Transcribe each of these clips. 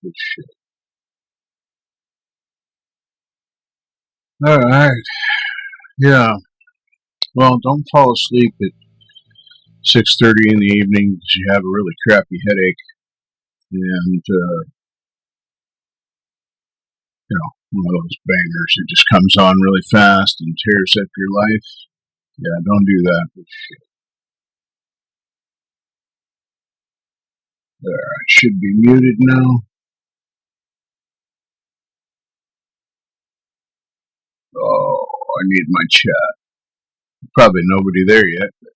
Good shit. All right. Yeah. Well, don't fall asleep at 6:30 in the evening because you have a really crappy headache, and one of those bangers that just comes on really fast and tears up your life. Yeah, don't do that. Shit. There, I should be muted now. Oh, I need my chat. Probably nobody there yet, but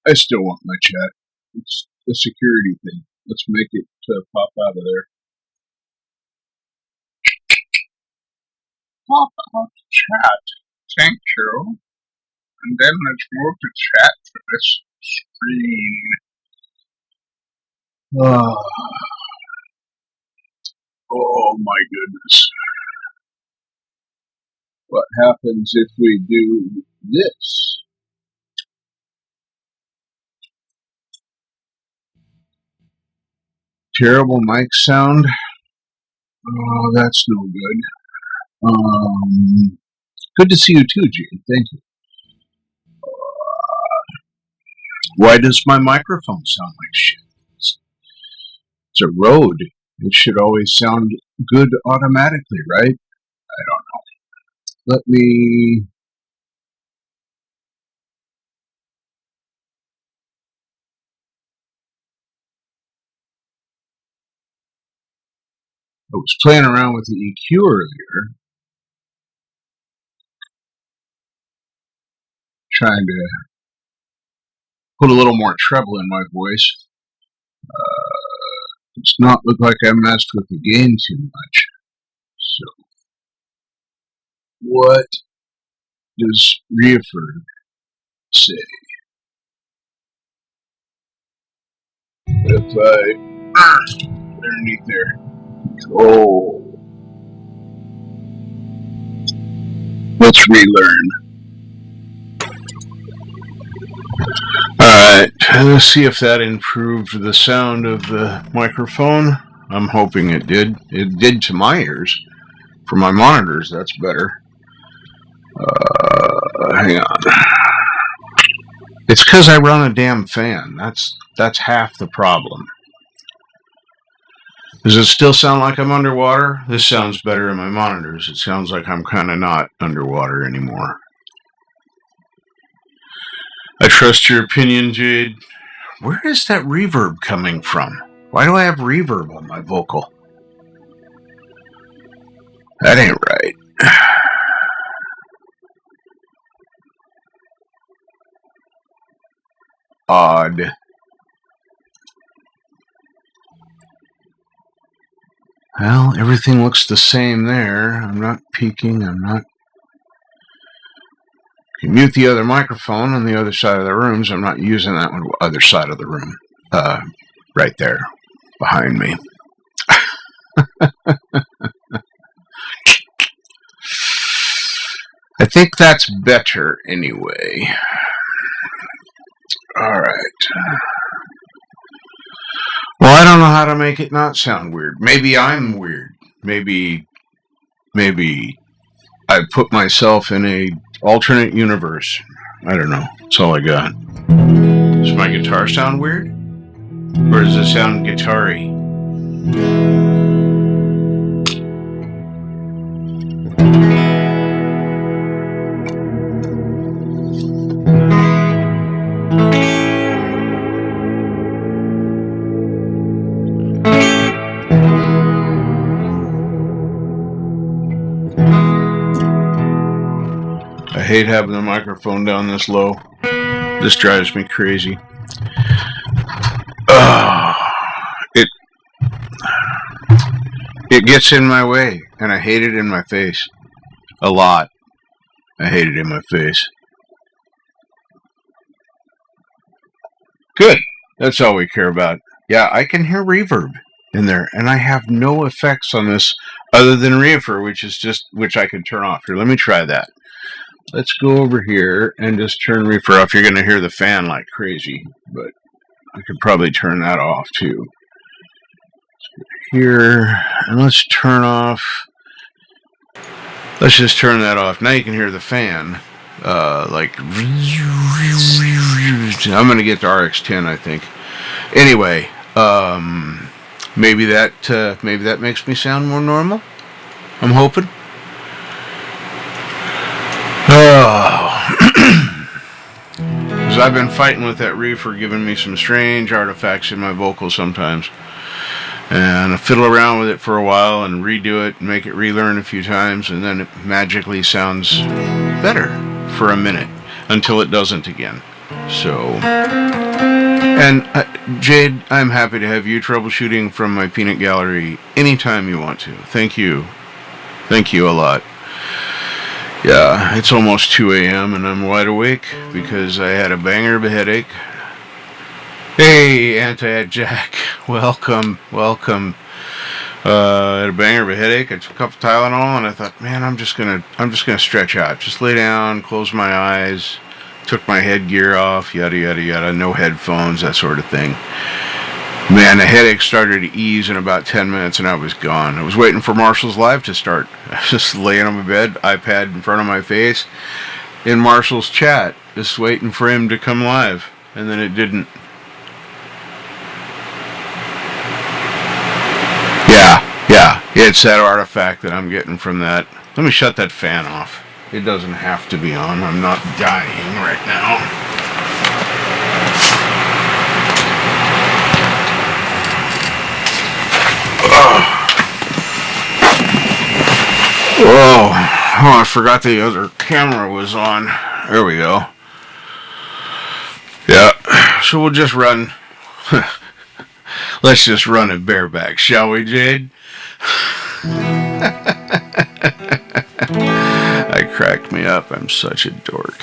I still want my chat. It's a security thing. Let's make it pop out of there. Pop out chat. Thank you. And then let's move to chat for this screen. Oh my goodness. What happens if we do this? Terrible mic sound. Oh, that's no good. Good to see you too, Gene. Thank you. Why does my microphone sound like shit? It's a Rode. It should always sound good automatically, right? I don't know. Let me... I was playing around with the EQ earlier, trying to put a little more treble in my voice. Does not look like I messed with the gain too much. So, what does reverb say? If I underneath there, control. Let's relearn. Alright, let's see if that improved the sound of the microphone. I'm hoping it did. It did to my ears. For my monitors, that's better. Hang on. It's because I run a damn fan. That's half the problem. Does it still sound like I'm underwater? This sounds better in my monitors. It sounds like I'm kind of not underwater anymore. I trust your opinion, Jade. Where is that reverb coming from? Why do I have reverb on my vocal? That ain't right. Odd. Well, everything looks the same there. I'm not peaking. I'm not... You can mute the other microphone on the other side of the room, so I'm not using that one other side of the room. Right there, behind me. I think that's better anyway. Alright. Well, I don't know how to make it not sound weird. Maybe I'm weird. Maybe I put myself in a alternate universe. I don't know. That's all I got. Does my guitar sound weird? Or does it sound guitar-y? I hate having the microphone down this low. This drives me crazy. It gets in my way, and I hate it in my face. A lot. I hate it in my face. Good. That's all we care about. Yeah, I can hear reverb in there, and I have no effects on this other than reverb, which I can turn off. Here, let me try that. Let's go over here and just turn reverb off. You're going to hear the fan like crazy, but I could probably turn that off too. here, and let's turn off. Let's just turn that off. Now you can hear the fan. Like, I'm going to get to RX10, I think. Anyway, maybe that makes me sound more normal. I'm hoping. Because I've been fighting with that reefer, giving me some strange artifacts in my vocals sometimes. And I fiddle around with it for a while and redo it and make it relearn a few times, and then it magically sounds better for a minute until it doesn't again. So, and Jade, I'm happy to have you troubleshooting from my peanut gallery anytime you want to. Thank you a lot. Yeah, it's almost 2 a.m. and I'm wide awake because I had a banger of a headache. Hey, Anti-Ad Jack, welcome. I had a banger of a headache. I took a couple Tylenol and I thought, man, I'm just gonna stretch out, just lay down, close my eyes, took my headgear off, yada yada yada, no headphones, that sort of thing. Man, the headache started to ease in about 10 minutes and I was gone. I was waiting for Marshall's live to start. I was just laying on my bed, iPad in front of my face, in Marshall's chat, just waiting for him to come live, and then it didn't. Yeah, it's that artifact that I'm getting from that. Let me shut that fan off. It doesn't have to be on. I'm not dying right now. Oh, I forgot the other camera was on. There we go. Yeah, so we'll just run. Let's just run it bareback, shall we, Jade? I cracked me up. I'm such a dork.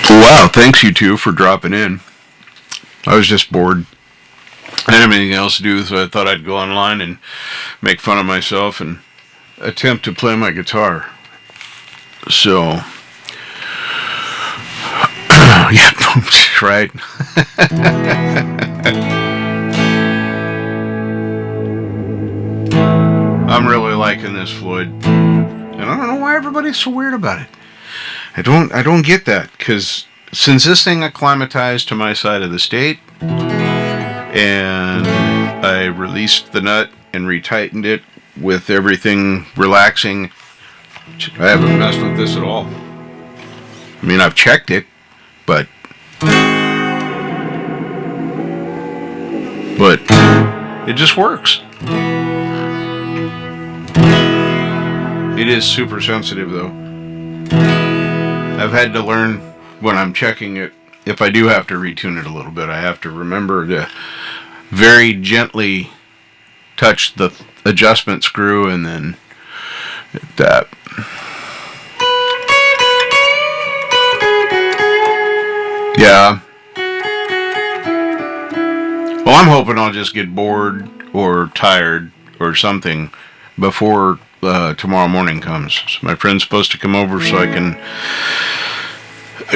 Wow, thanks you two for dropping in. I was just bored. I didn't have anything else to do, so I thought I'd go online and make fun of myself and attempt to play my guitar. So, yeah, right. I'm really liking this, Floyd, and I don't know why everybody's so weird about it. I don't get that, because since this thing acclimatized to my side of the state, and I released the nut and retightened it with everything relaxing, I haven't messed with this at all. I mean, I've checked it, but it just works. It is super sensitive, though. I've had to learn when I'm checking it, if I do have to retune it a little bit, I have to remember to very gently touch the adjustment screw and then that. Yeah. Well, I'm hoping I'll just get bored or tired or something before tomorrow morning comes. So my friend's supposed to come over so I can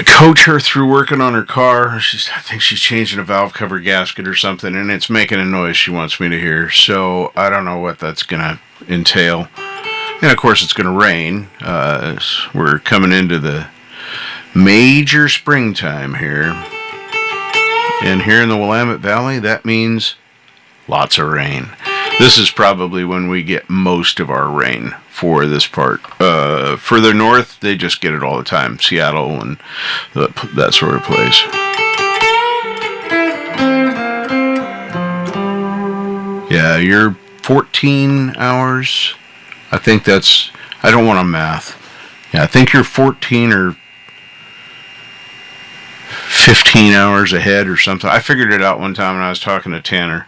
coach her through working on her car. I think she's changing a valve cover gasket or something, and it's making a noise she wants me to hear. So I don't know what that's going to entail. And of course it's going to rain. We're coming into the major springtime here. And here in the Willamette Valley, that means lots of rain. This is probably when we get most of our rain for this part. Further north, they just get it all the time. Seattle and that sort of place. Yeah, you're 14 hours. I think that's... I don't want to math. Yeah, I think you're 14 or 15 hours ahead or something. I figured it out one time when I was talking to Tanner.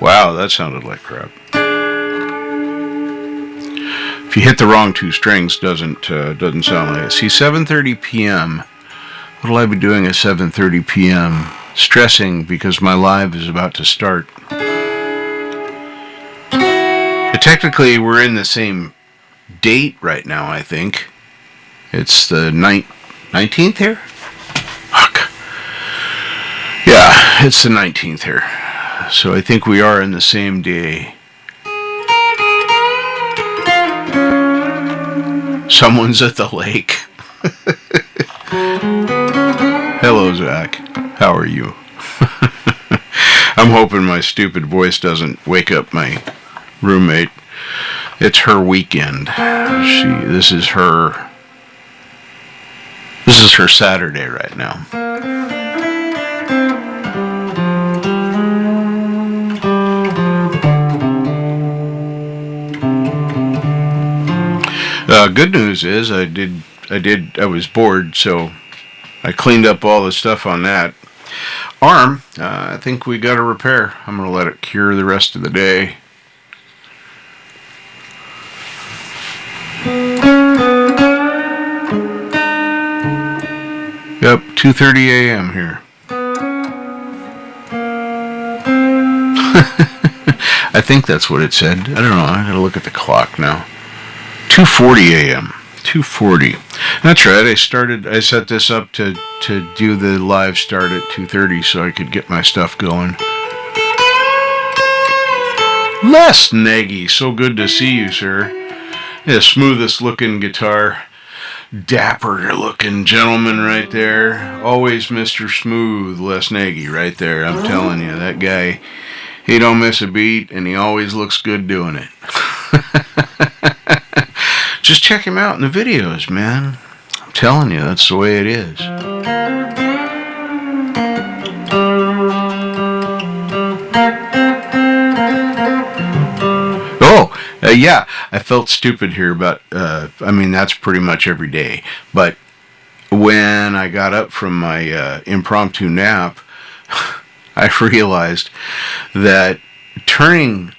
Wow, that sounded like crap. If you hit the wrong two strings, doesn't sound like it. See, 7:30 p.m. What'll I be doing at 7:30 p.m.? Stressing because my live is about to start. Technically, we're in the same date right now, I think. It's the 19th here? Fuck. Yeah, it's the 19th here. So I think we are in the same day. Someone's at the lake. Hello, Zach. How are you? I'm hoping my stupid voice doesn't wake up my roommate. It's her weekend. This is her Saturday right now. Good news is I was bored, so I cleaned up all the stuff on that arm. I think we got a repair. I'm going to let it cure the rest of the day. Yep, 2:30 a.m. here. I think that's what it said. I don't know. I gotta look at the clock now. 2:40 a.m. 2:40. That's right. I set this up to do the live start at 2:30 so I could get my stuff going. Les Nagy, so good to see you, sir. The smoothest looking guitar. Dapper looking gentleman right there. Always Mr. Smooth, Les Nagy right there. I'm telling you, that guy, he don't miss a beat and he always looks good doing it. Just check him out in the videos, man. I'm telling you, that's the way it is. Yeah, I felt stupid here about, that's pretty much every day. But when I got up from my impromptu nap, I realized that turning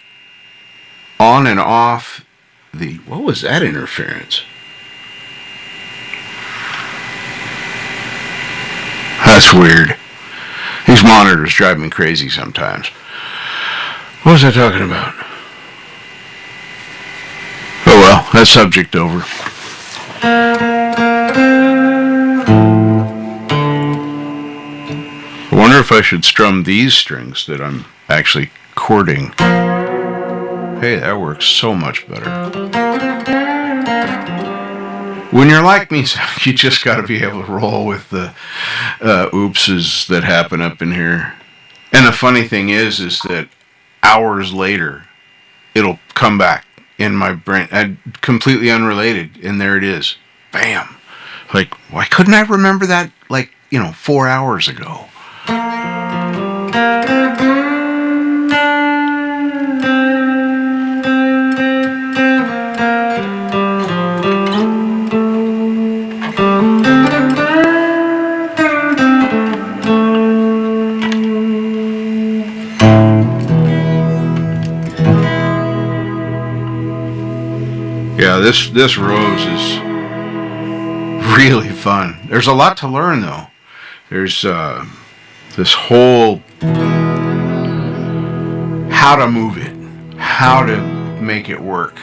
on and off what was that interference? That's weird. These monitors drive me crazy sometimes. What was I talking about? Oh well, that subject over. I wonder if I should strum these strings that I'm actually chording. Hey, that works so much better. When you're like me, you just got to be able to roll with the oopses that happen up in here. And the funny thing is that hours later, it'll come back in my brain, completely unrelated, and there it is. Bam. Like, why couldn't I remember that, 4 hours ago? Yeah, this rose is really fun. There's a lot to learn, though. There's this whole how to move it, how to make it work.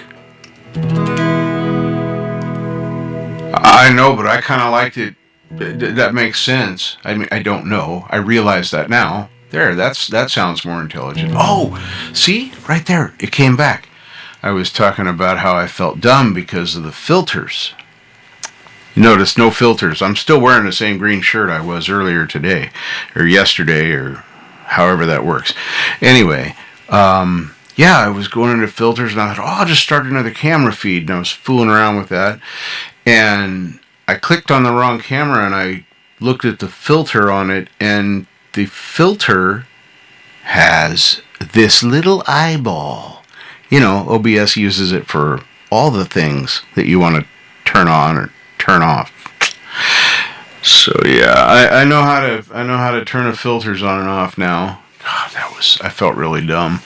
I know, but I kind of liked it. That makes sense. I mean, I don't know. I realize that now. There, that sounds more intelligent. Oh, see? Right there. It came back. I was talking about how I felt dumb because of the filters. You notice no filters. I'm still wearing the same green shirt I was earlier today, or yesterday, or however that works. Anyway, I was going into filters and I thought, I'll just start another camera feed. And I was fooling around with that. And I clicked on the wrong camera and I looked at the filter on it, and the filter has this little eyeball. You know, OBS uses it for all the things that you want to turn on or turn off. So yeah, I know how to turn the filters on and off now. God, I felt really dumb.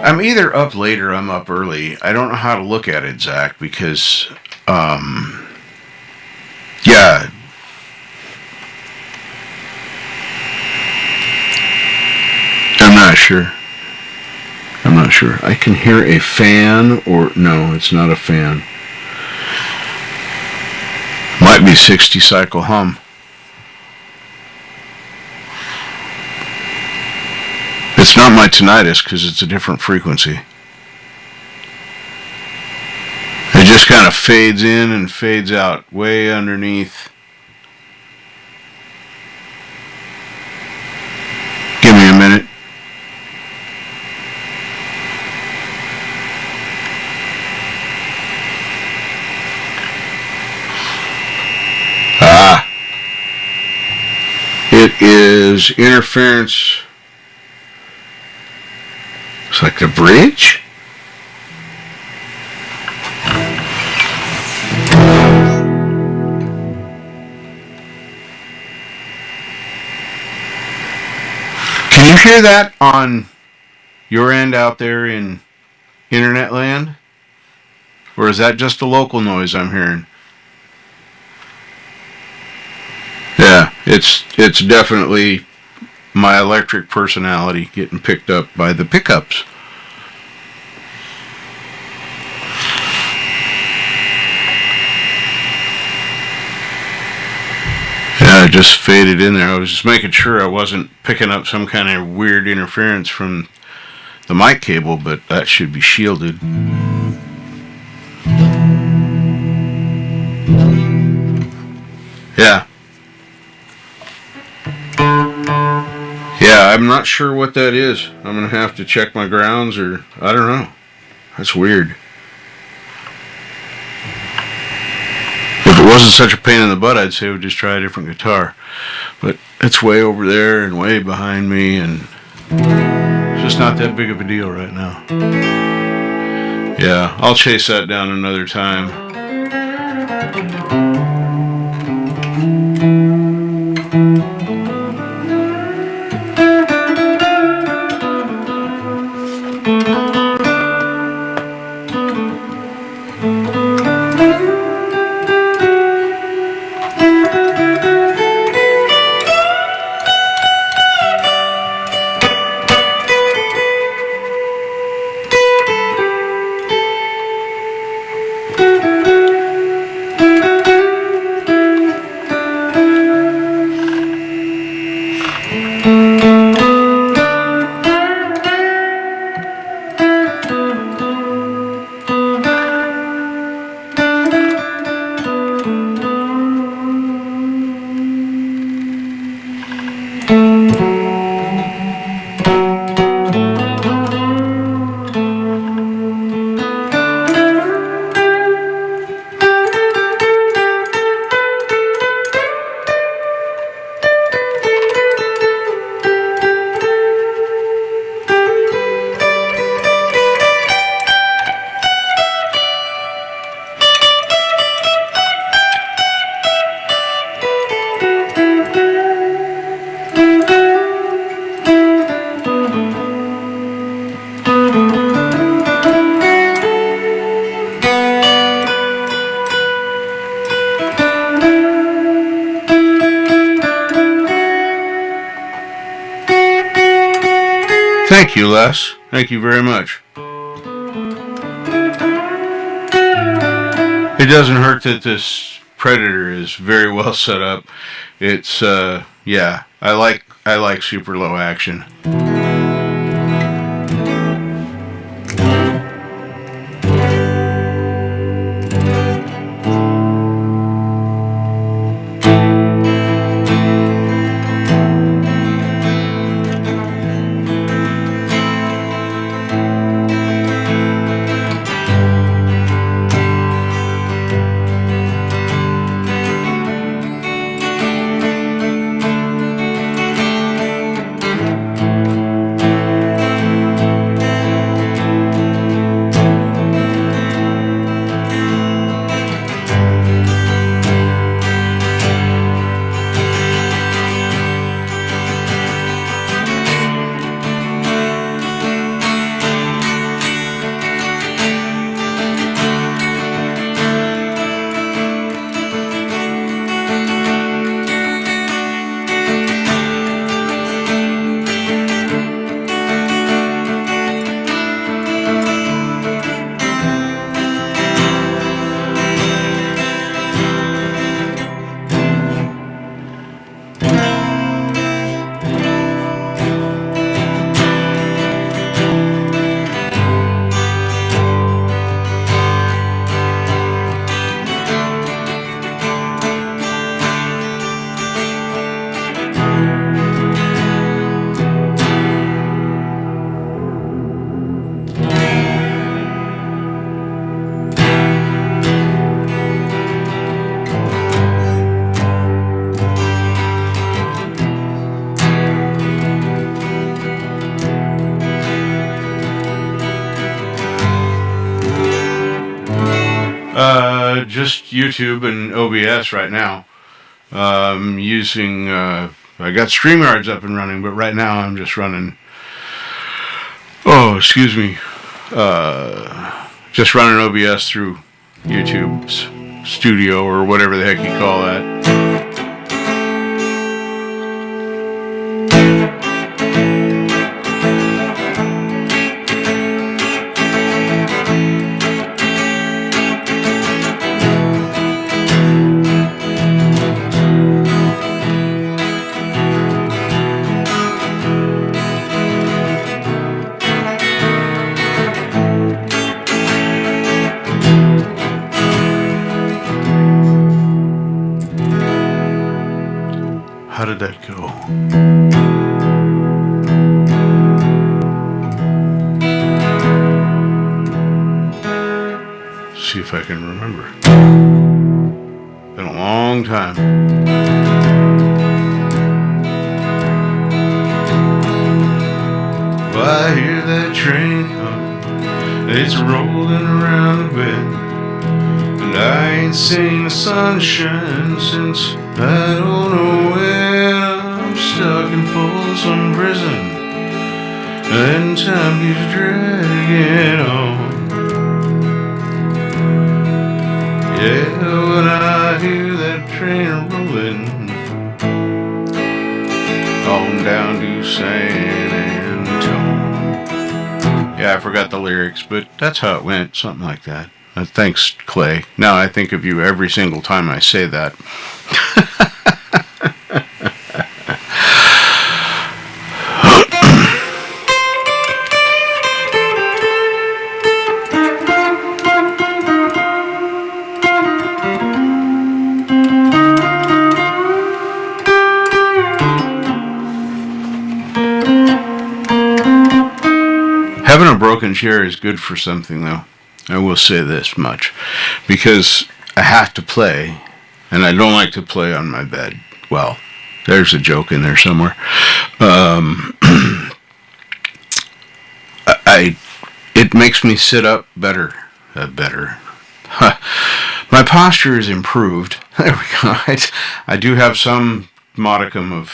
I'm either up late or I'm up early. I don't know how to look at it, Zach, because yeah. I'm not sure. I can hear a fan, or no, it's not a fan. Might be 60 cycle hum. It's not my tinnitus because it's a different frequency. It just kind of fades in and fades out way underneath. Give me a minute. It is interference. It's like a bridge. Can you hear that on your end out there in internet land? Or is that just a local noise I'm hearing? Yeah, it's definitely my electric personality getting picked up by the pickups. Yeah, I just faded in there. I was just making sure I wasn't picking up some kind of weird interference from the mic cable, but that should be shielded. Yeah. Yeah, I'm not sure what that is. I'm going to have to check my grounds, or I don't know. That's weird. If it wasn't such a pain in the butt, I'd say we'd just try a different guitar. But it's way over there and way behind me, and it's just not that big of a deal right now. Yeah, I'll chase that down another time. Thank you, Les. Thank you very much. It doesn't hurt that this Predator is very well set up. It's yeah, I like super low action. just YouTube and OBS right now. Using, I got StreamYards up and running, but right now I'm just running, just running OBS through YouTube's studio or whatever the heck you call that. How did that go? See if I can remember. Been a long time. Well, I hear that train coming. It's rolling around the bend. And I ain't seen the sunshine since I don't know when. I'm stuck in Folsom Prison, and time keeps dragging on. Yeah, when I hear that train rolling on down to San Antone. Yeah, I forgot the lyrics, but that's how it went, something like that. Thanks, Clay. Now I think of you every single time I say that. Having a broken chair is good for something, though. I will say this much, because I have to play, and I don't like to play on my bed. Well, there's a joke in there somewhere. It makes me sit up better. My posture is improved. There we go. I do have some modicum of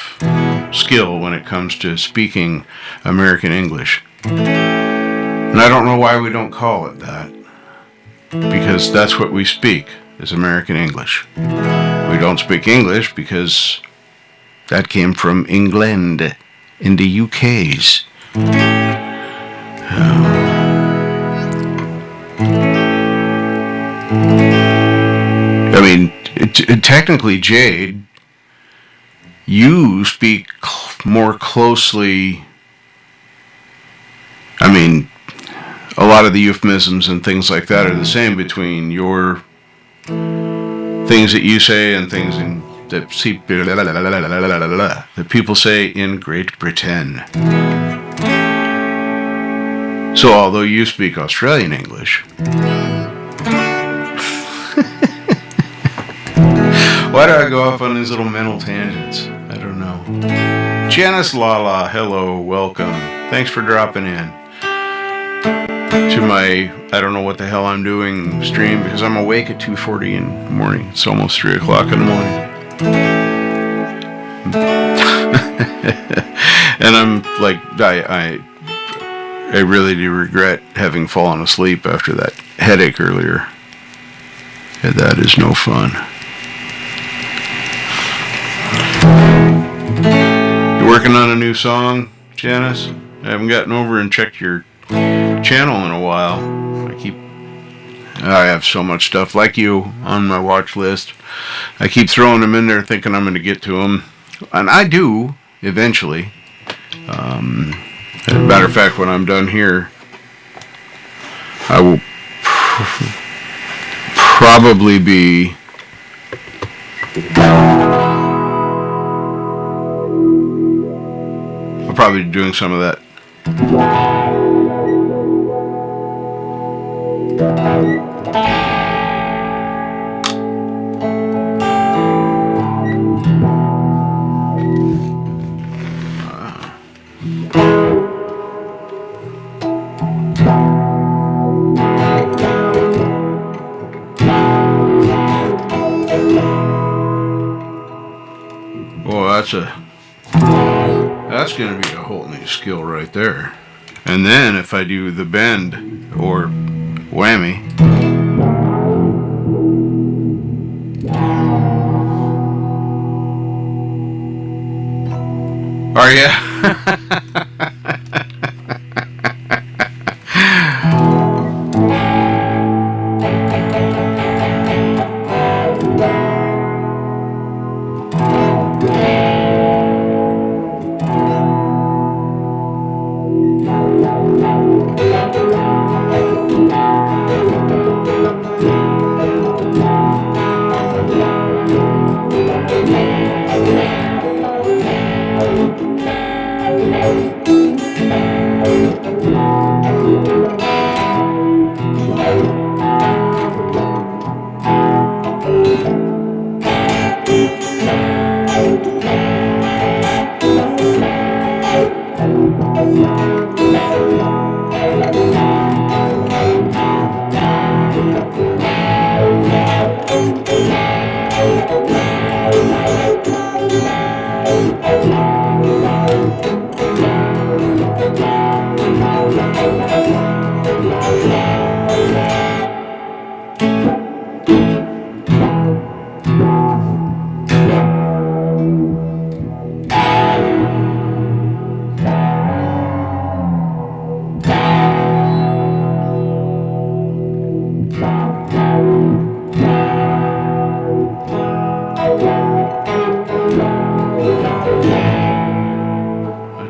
skill when it comes to speaking American English. And I don't know why we don't call it that. Because that's what we speak, is American English. We don't speak English because that came from England in the UK's. I mean, technically, Jade, you speak more closely. I mean, a lot of the euphemisms and things like that are the same between your things that you say and things that people say in Great Britain. So although you speak Australian English, why do I go off on these little mental tangents? I don't know. Janice Lala, hello, welcome. Thanks for dropping in to my I don't know what the hell I'm doing stream, because I'm awake at 2:40 in the morning. It's almost 3 o'clock in the morning. And I'm like, I really do regret having fallen asleep after that headache earlier. Yeah, that is no fun. You working on a new song, Janice? I haven't gotten over and checked your channel in a while. I have so much stuff like you on my watch list. I keep throwing them in there thinking I'm going to get to them, and I do eventually. As a matter of fact, when I'm done here, I will probably be doing some of that. that's going to be a whole new skill right there. And then if I do the bend or whammy, are ya?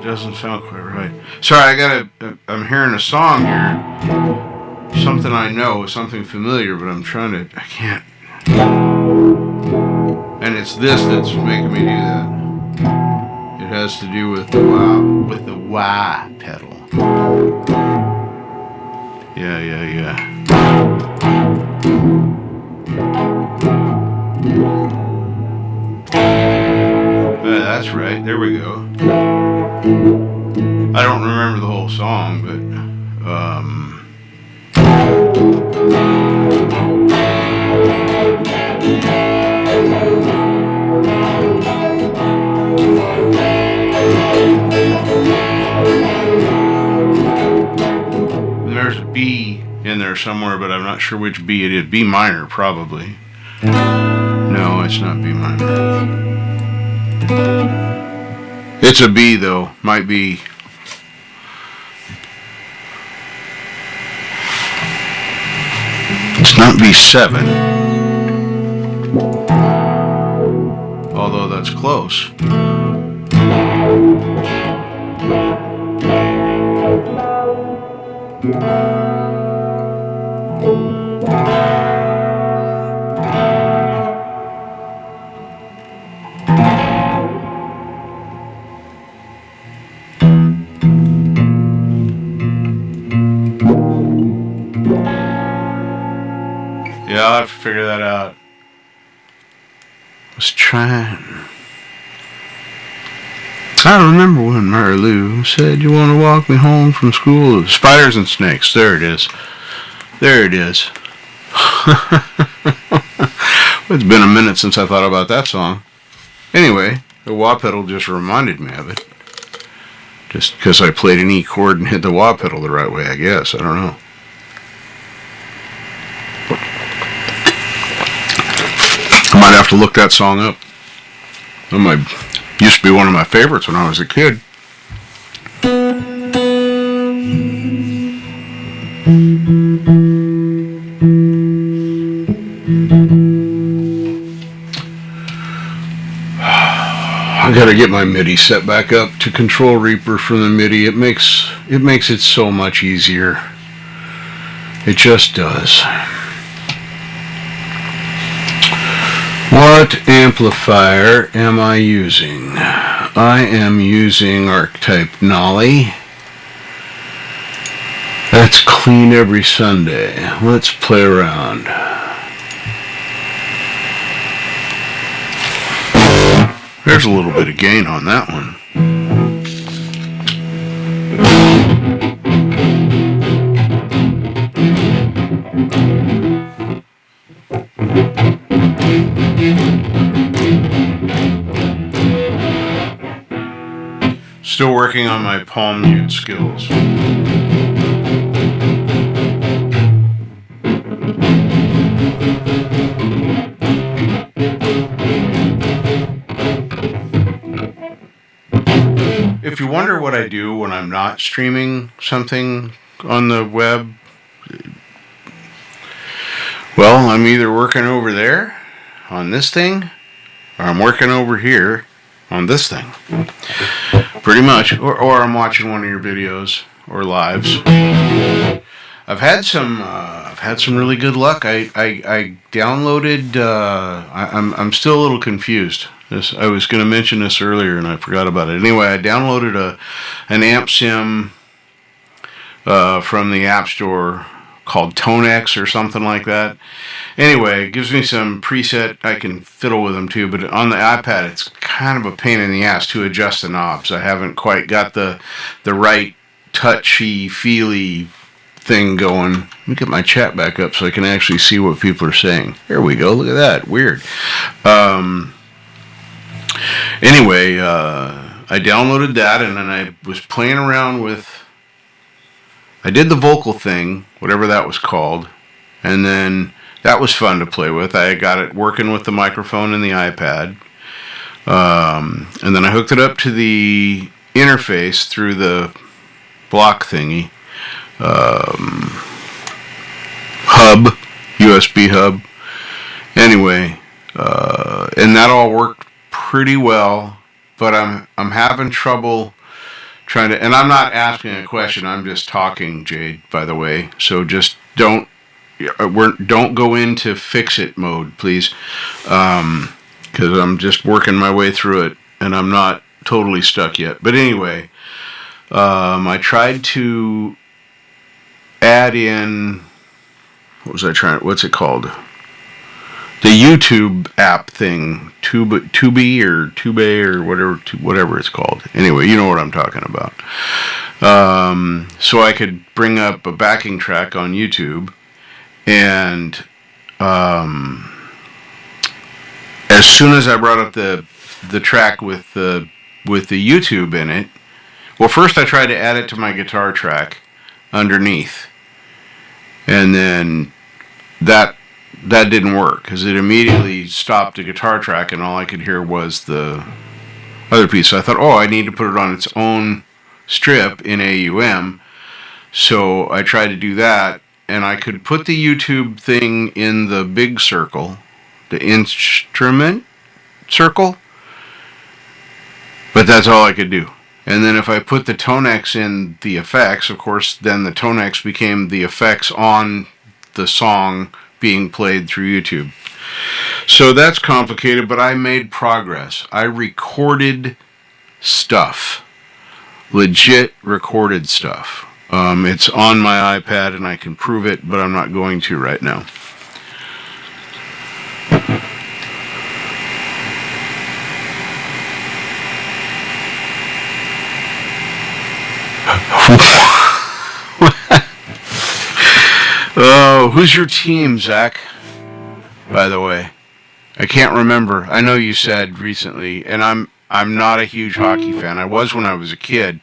Doesn't sound quite right. Sorry, I'm hearing a song here. Something I know, something familiar, but I can't. And it's this that's making me do that. It has to do with the wah pedal. Yeah. That's right, there we go. I don't remember the whole song, but there's a B in there somewhere, but I'm not sure which B it is. B minor, probably. No, it's not B minor. It's a B though, might be. It's not B7, although that's close. Yeah, I'll have to figure that out. I was trying. I remember when Mary Lou said, "You want to walk me home from school?" Spiders and snakes. There it is. There it is. It's been a minute since I thought about that song. Anyway, the wah pedal just reminded me of it. Just because I played an E chord and hit the wah pedal the right way, I guess. I don't know. I might have to look that song up. It used to be one of my favorites when I was a kid. I gotta get my MIDI set back up to control Reaper from the MIDI. It makes it so much easier. It just does. What amplifier am I using? I am using Archetype Nolly. That's clean every Sunday. Let's play around. There's a little bit of gain on that one. working on my palm mute skills. If you wonder what I do when I'm not streaming something on the web, well, I'm either working over there on this thing, or I'm working over here on this thing. Pretty much. Or I'm watching one of your videos or lives. I've had some really good luck. I downloaded. I'm still a little confused. I was going to mention this earlier and I forgot about it. Anyway, I downloaded an amp sim from the App Store called Tonex or something like that. Anyway, it gives me some preset. I can fiddle with them too, but on the iPad, it's kind of a pain in the ass to adjust the knobs. I haven't quite got the right touchy, feely thing going. Let me get my chat back up so I can actually see what people are saying. There we go. Look at that. Weird. Anyway, I downloaded that and then I was playing around with. I did the vocal thing, whatever that was called, and then that was fun to play with. I got it working with the microphone and the iPad, and then I hooked it up to the interface through the block thingy, hub, USB hub. Anyway, and that all worked pretty well, but I'm having trouble trying to, and I'm not asking a question, I'm just talking, Jade, by the way, so just don't go into fix-it mode, please, because I'm just working my way through it, and I'm not totally stuck yet. But anyway, I tried to add in, what's it called? The YouTube app thing, Tubi or whatever it's called. Anyway, you know what I'm talking about. So I could bring up a backing track on YouTube, and as soon as I brought up the track with the YouTube in it, well, first I tried to add it to my guitar track underneath, and then that didn't work because it immediately stopped the guitar track and all I could hear was the other piece. So I thought, I need to put it on its own strip in AUM. So I tried to do that, and I could put the YouTube thing in the big circle, the instrument circle, but that's all I could do. And then if I put the Tonex in the effects, of course, then the Tonex became the effects on the song being played through YouTube. So that's complicated, but I made progress. I recorded stuff. Legit recorded stuff. It's on my iPad and I can prove it, but I'm not going to right now. Oh, who's your team, Zach? By the way, I can't remember. I know you said recently, and I'm not a huge hockey fan. I was when I was a kid,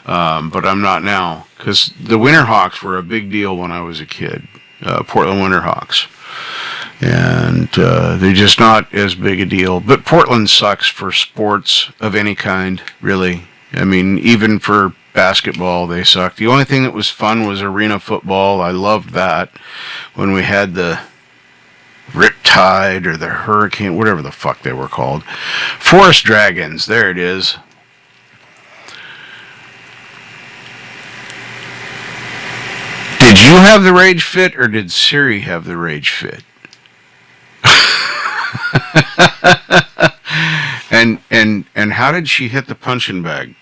but I'm not now because the Winterhawks were a big deal when I was a kid. Portland Winterhawks, and they're just not as big a deal. But Portland sucks for sports of any kind, really. I mean, even for basketball, they sucked. The only thing that was fun was arena football. I loved that when we had the Riptide or the Hurricane, whatever the fuck they were called. Forest Dragons, there it is. Did you have the rage fit or did Siri have the rage fit? and how did she hit the punching bag?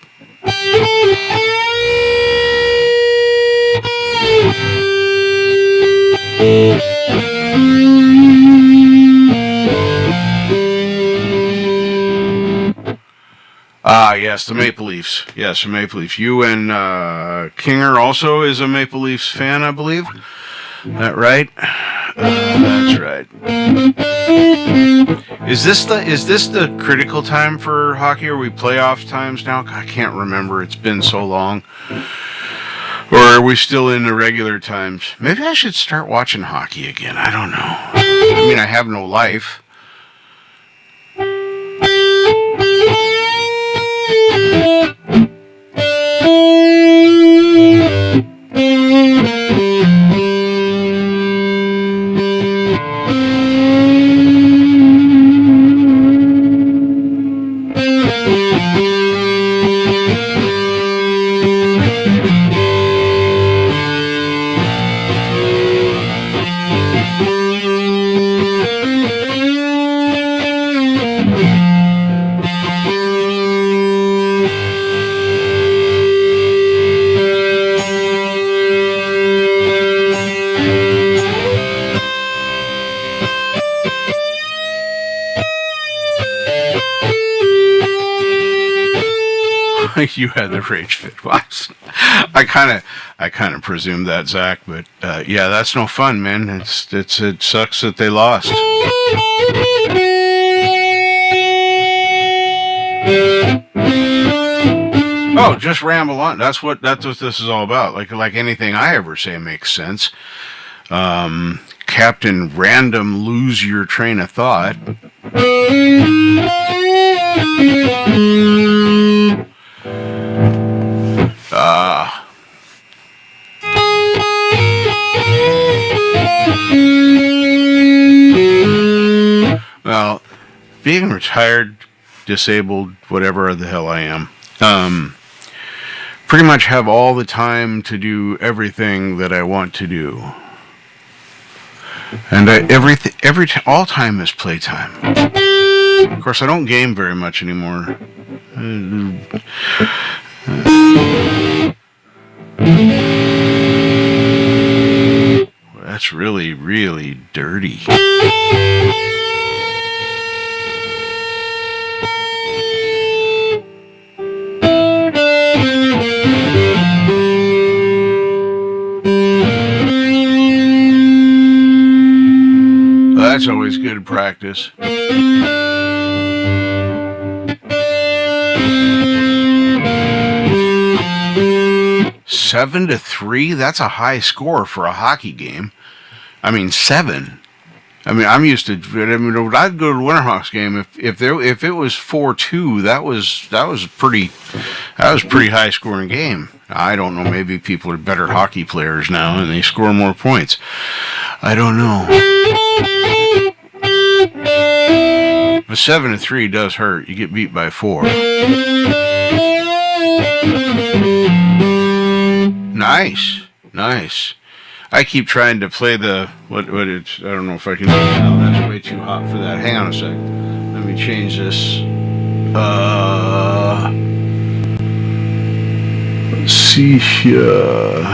Ah, yes, the Maple Leafs. Yes, the Maple Leafs. You and Kinger also is a Maple Leafs fan, I believe. Is that right? That's right. Is this the critical time for hockey? Are we playoff times now? I can't remember. It's been so long. Or are we still in the regular times? Maybe I should start watching hockey again. I don't know. I mean, I have no life. You had the rage fit box. I kind of presumed that, Zach, but yeah, that's no fun, man. It sucks that they lost. Oh, just ramble on. That's what this is all about. Like anything I ever say makes sense. Captain Random, lose your train of thought. Well, being retired, disabled, whatever the hell I am, pretty much have all the time to do everything that I want to do. And all time is playtime. Of course, I don't game very much anymore. That's really, really dirty. That's always good practice. 7-3? That's a high score for a hockey game. I mean, 7. I mean, I'm used to. I mean, I'd go to a Winterhawks game if it was 4-2. That was pretty high scoring game. I don't know. Maybe people are better hockey players now and they score more points. I don't know. But 7-3 does hurt. You get beat by 4. Nice. I keep trying to play the what it's. I don't know if I can do it now. That's way too hot for that. Hang on a sec. Let me change this. Let's see here.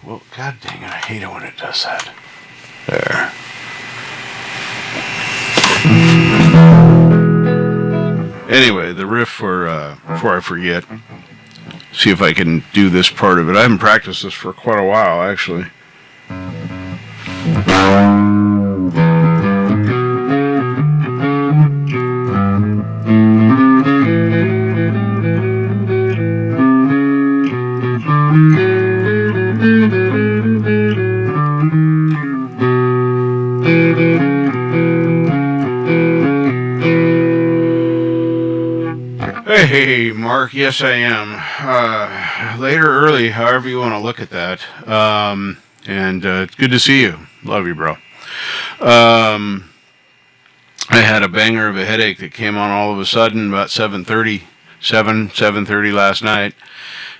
Well, god dang it, I hate it when it does that. There. Anyway, the riff for before I forget. See if I can do this part of it. I haven't practiced this for quite a while, actually. Hey, Mark. Yes, I am. Late or early, however you want to look at that. And it's good to see you. Love you, bro. I had a banger of a headache that came on all of a sudden about 7:30 last night.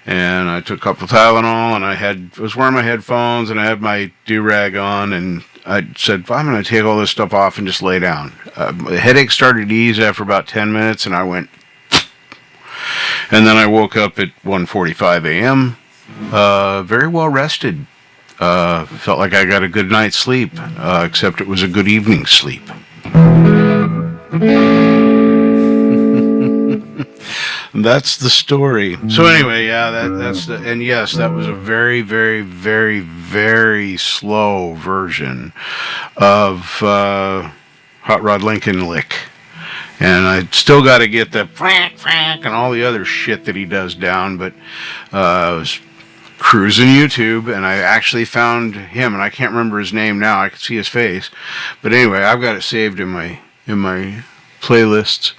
And I took a couple Tylenol, and I was wearing my headphones, and I had my do-rag on, and I said, I'm going to take all this stuff off and just lay down. The headache started to ease after about 10 minutes, and I went... And then I woke up at 1:45 a.m., very well rested. Felt like I got a good night's sleep, except it was a good evening sleep. 7:3 does hurt. You get beat by 4. Nice. I keep trying to play the what it's. I don't know if I can do it now. That's way too hot for that. Hang on a sec. Let me change this. That's the story. So anyway, yeah, that's the, and yes, that was a very, very, very, very slow version of Hot Rod Lincoln Lick. And I still got to get the frank, frank, and all the other shit that he does down, but I was cruising YouTube, and I actually found him, and I can't remember his name now. I can see his face, but anyway, I've got it saved in my playlists.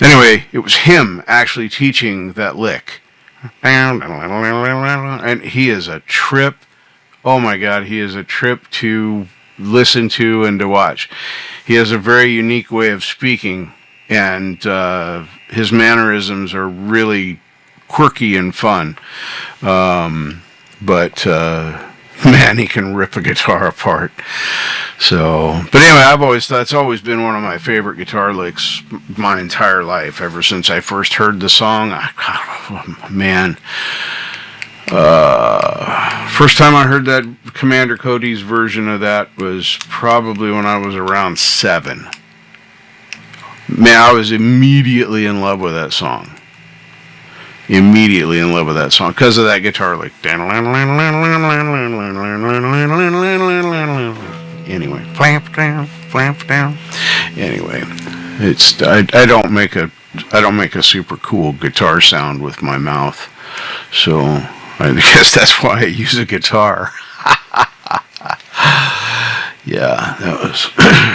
Anyway, it was him actually teaching that lick, and he is a trip. Oh my God, he is a trip to listen to and to watch. He has a very unique way of speaking, and his mannerisms are really quirky and fun. But man, he can rip a guitar apart. So, but anyway, that's always been one of my favorite guitar licks my entire life, ever since I first heard the song. Man. First time I heard that Commander Cody's version of that was probably when I was around 7. Man, I was immediately in love with that song. Immediately in love with that song because of that guitar lick. Anyway, flamp down. Anyway, it's I don't make a super cool guitar sound with my mouth, so I guess that's why I use a guitar. Yeah,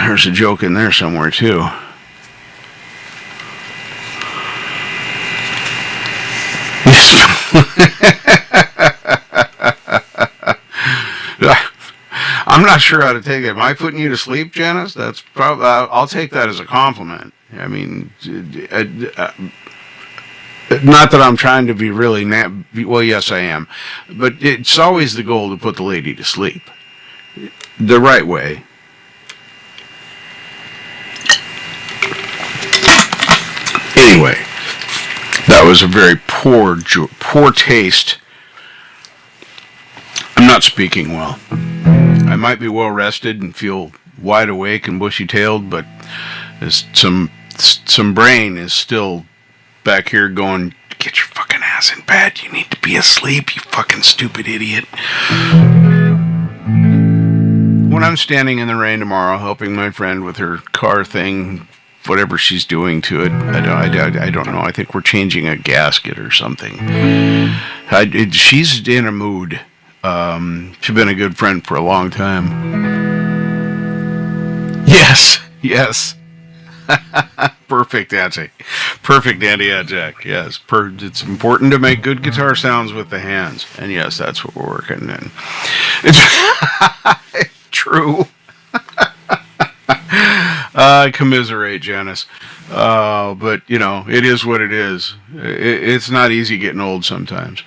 there's a joke in there somewhere too. I'm not sure how to take it. Am I putting you to sleep, Janice? That's probably. I'll take that as a compliment. I mean, not that I'm trying to be really. Well, yes, I am, but it's always the goal to put the lady to sleep the right way. Anyway, that was a very poor taste. I'm not speaking well. I might be well rested and feel wide awake and bushy-tailed, but some brain is still back here going, get your fucking ass in bed. You need to be asleep, you fucking stupid idiot. When I'm standing in the rain tomorrow helping my friend with her car thing, whatever she's doing to it, I don't know. I think we're changing a gasket or something. She's in a mood. She's been a good friend for a long time. Yes. Perfect, Auntie. Perfect, Auntie Jack. Yes, it's important to make good guitar sounds with the hands. And yes, that's what we're working in. It's true. I commiserate, Janice. But, it is what it is. It's not easy getting old sometimes.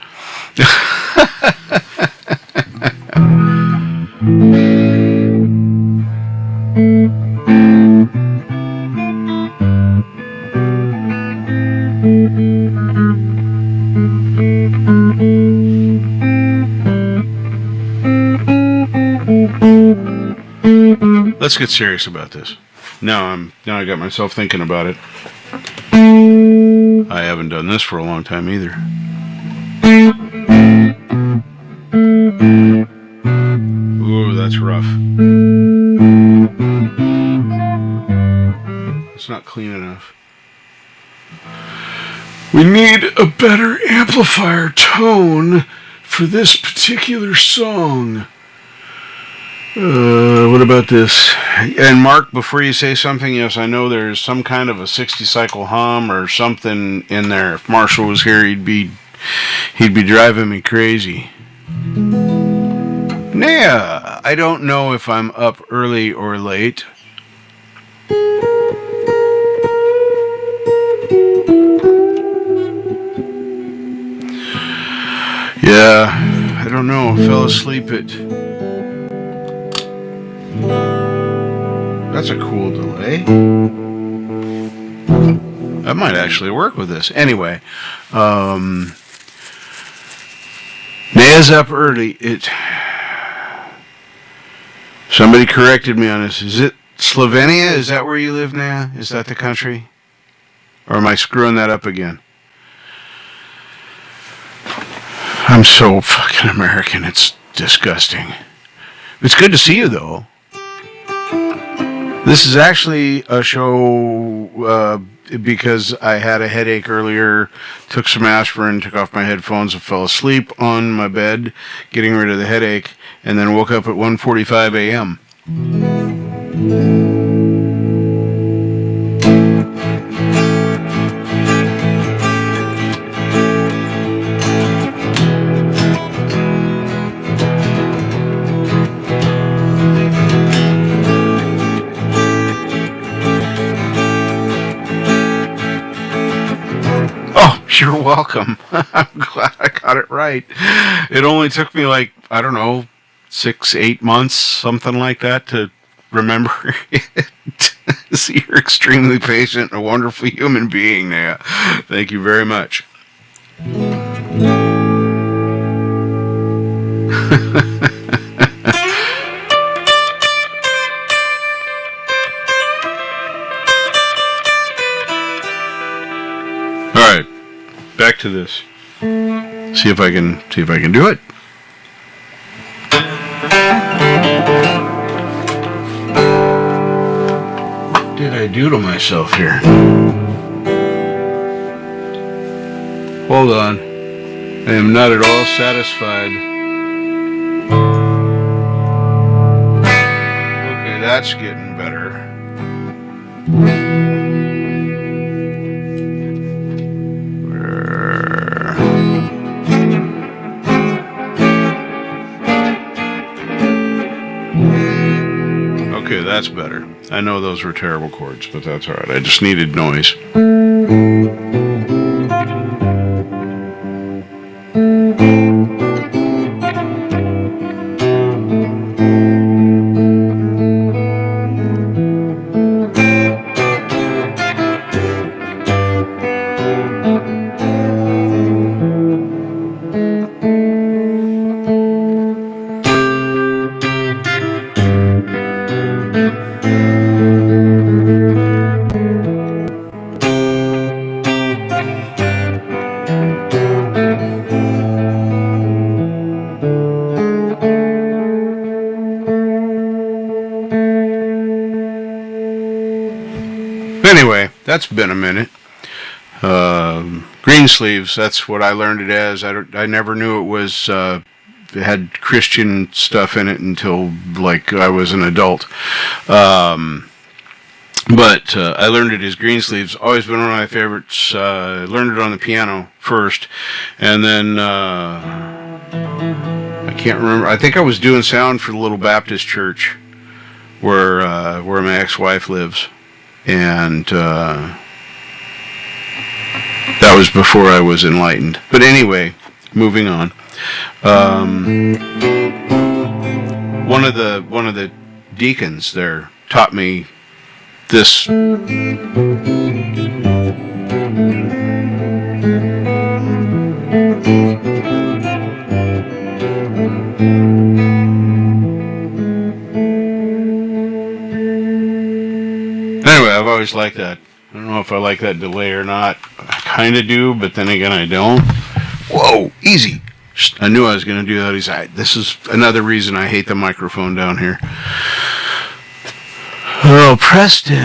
Let's get serious about this. Now I got myself thinking about it. I haven't done this for a long time either. Ooh, that's rough. It's not clean enough. We need a better amplifier tone for this particular song. What about this? And Mark, before you say something, yes, I know there's some kind of a 60 cycle hum or something in there. If Marshall was here, he'd be driving me crazy. Yeah, I don't know if I'm up early or late. Yeah, I don't know. I fell asleep at... That's a cool delay. That might actually work with this. Anyway, Naya's up early. Somebody corrected me on this. Is it Slovenia? Is that where you live, Naya? Is that the country? Or am I screwing that up again? I'm so fucking American. It's disgusting. It's good to see you, though. This is actually a show because I had a headache earlier, took some aspirin, took off my headphones, and fell asleep on my bed, getting rid of the headache, and then woke up at 1:45 a.m. You're welcome. I'm glad I got it right. It only took me like, I don't know, 6-8 months, something like that, to remember it. So you're extremely patient and a wonderful human being, Naya. Thank you very much. All right. Back to this. See if I can do it. What did I do to myself here? Hold on. I am not at all satisfied. Okay, that's getting better. Okay, that's better. I know those were terrible chords, but that's alright. I just needed noise. Anyway, that's been a minute. Green sleeves, that's what I learned it as. I never knew it was, it had Christian stuff in it until, like, I was an adult. But I learned it as green sleeves. Always been one of my favorites. I learned it on the piano first. And then, I can't remember. I think I was doing sound for the little Baptist church where my ex-wife lives. And that was before I was enlightened. But anyway, moving on. One of the deacons there taught me this. Anyway, I've always liked that. I don't know if I like that delay or not. I kind of do, but then again, I don't. Whoa, easy. I knew I was going to do that. This is another reason I hate the microphone down here. Oh, Preston.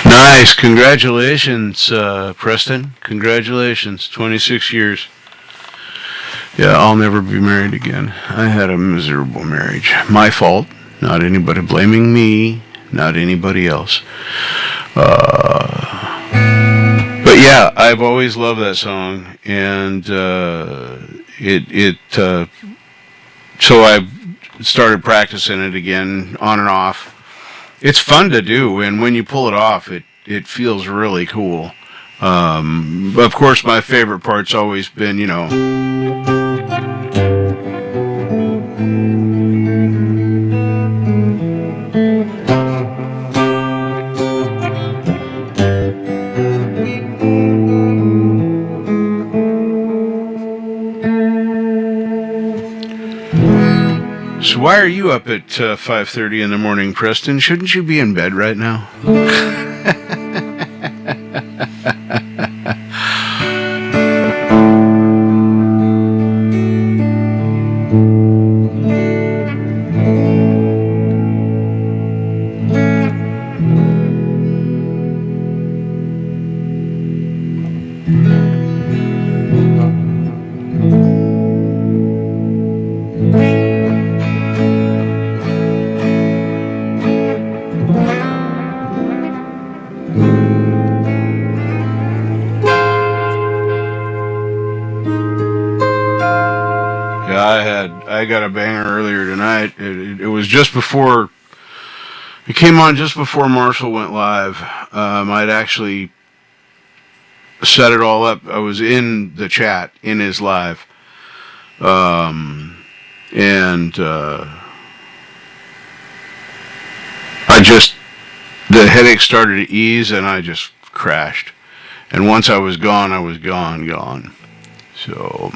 Nice. Congratulations, Preston. Congratulations. 26 years. Yeah, I'll never be married again. I had a miserable marriage. My fault. Not anybody blaming me. Not anybody else. But yeah, I've always loved that song, and so I've started practicing it again, on and off. It's fun to do, and when you pull it off, it feels really cool. Of course, my favorite part's always been, Why are you up at 5:30 in the morning, Preston? Shouldn't you be in bed right now? I got a banger earlier tonight. It was just before, it came on just before Marshall went live. I'd actually set it all up. I was in the chat, in his live. And the headache started to ease and I just crashed. And once I was gone, I was gone. So...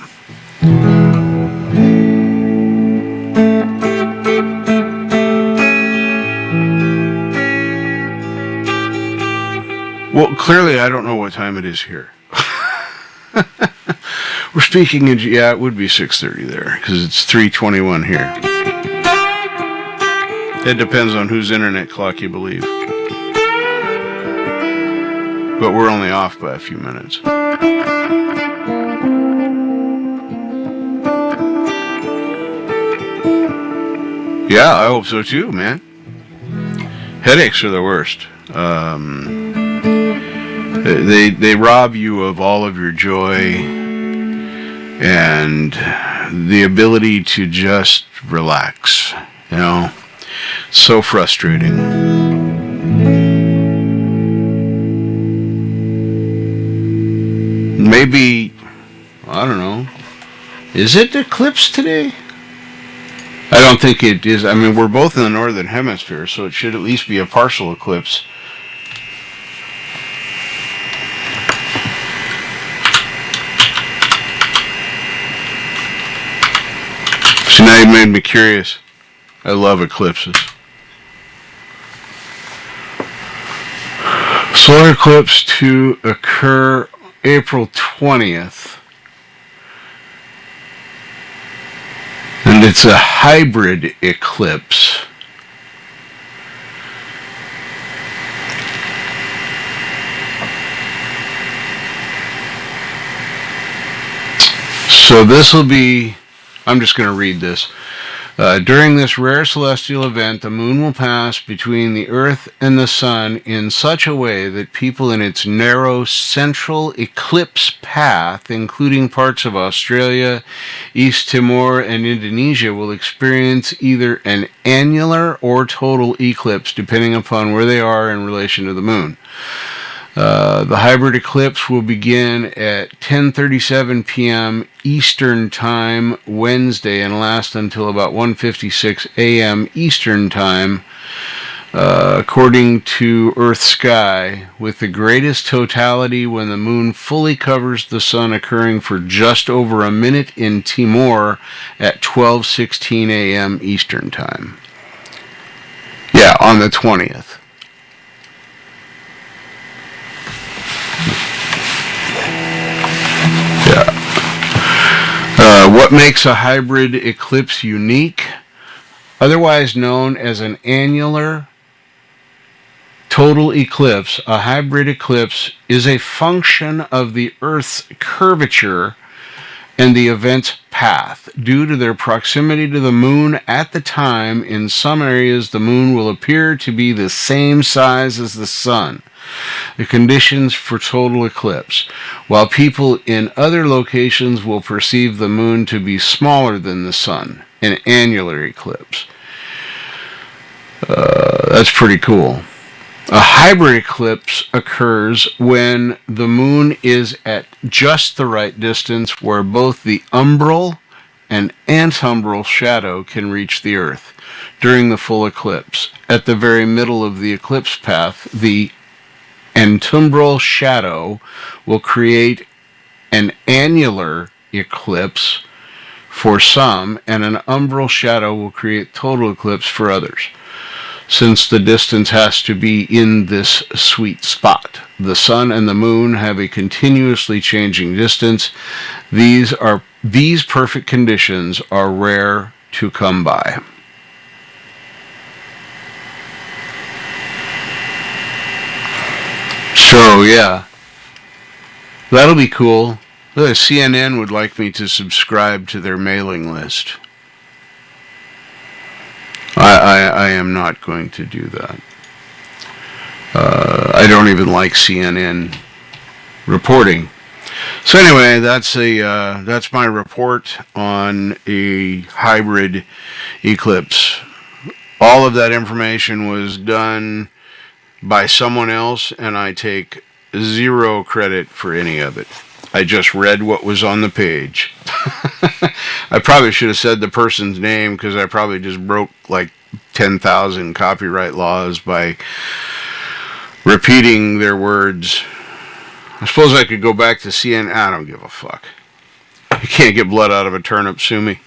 Well, clearly I don't know what time it is here. We're speaking in... Yeah, it would be 6:30 there, because it's 3:21 here. It depends on whose internet clock you believe. But we're only off by a few minutes. Yeah, I hope so too, man. Headaches are the worst. They rob you of all of your joy and the ability to just relax, you know. So frustrating. Maybe, I don't know, is it eclipse today? I don't think it is. I mean, we're both in the northern hemisphere, so it should at least be a partial eclipse. So now you made me curious. I love eclipses. Solar eclipse to occur April 20th. And it's a hybrid eclipse. So this will be, I'm just going to read this. During this rare celestial event, the moon will pass between the Earth and the Sun in such a way that people in its narrow central eclipse path, including parts of Australia, East Timor, and Indonesia, will experience either an annular or total eclipse, depending upon where they are in relation to the moon. The hybrid eclipse will begin at 10:37 p.m. Eastern Time Wednesday and last until about 1:56 a.m. Eastern Time, according to Earth Sky, with the greatest totality when the moon fully covers the sun occurring for just over a minute in Timor at 12:16 a.m. Eastern Time. Yeah, on the 20th. What makes a hybrid eclipse unique? Otherwise known as an annular total eclipse, a hybrid eclipse is a function of the Earth's curvature and the event's path. Due to their proximity to the moon at the time, in some areas the moon will appear to be the same size as the sun. The conditions for total eclipse, while people in other locations will perceive the moon to be smaller than the sun, an annular eclipse. That's pretty cool. A hybrid eclipse occurs when the moon is at just the right distance where both the umbral and antumbral shadow can reach the Earth during the full eclipse. At the very middle of the eclipse path, the antumbral shadow will create an annular eclipse for some, and an umbral shadow will create total eclipse for others. Since the distance has to be in this sweet spot, the sun and the moon have a continuously changing distance. These perfect conditions are rare to come by. So yeah, that'll be cool. CNN would like me to subscribe to their mailing list. I am not going to do that. I don't even like CNN reporting. So anyway, that's my report on a hybrid eclipse. All of that information was done by someone else, and I take zero credit for any of it. I just read what was on the page. I probably should have said the person's name, because I probably just broke like 10,000 copyright laws by repeating their words. I suppose I could go back to CNN. I don't give a fuck. You can't get blood out of a turnip, sue me.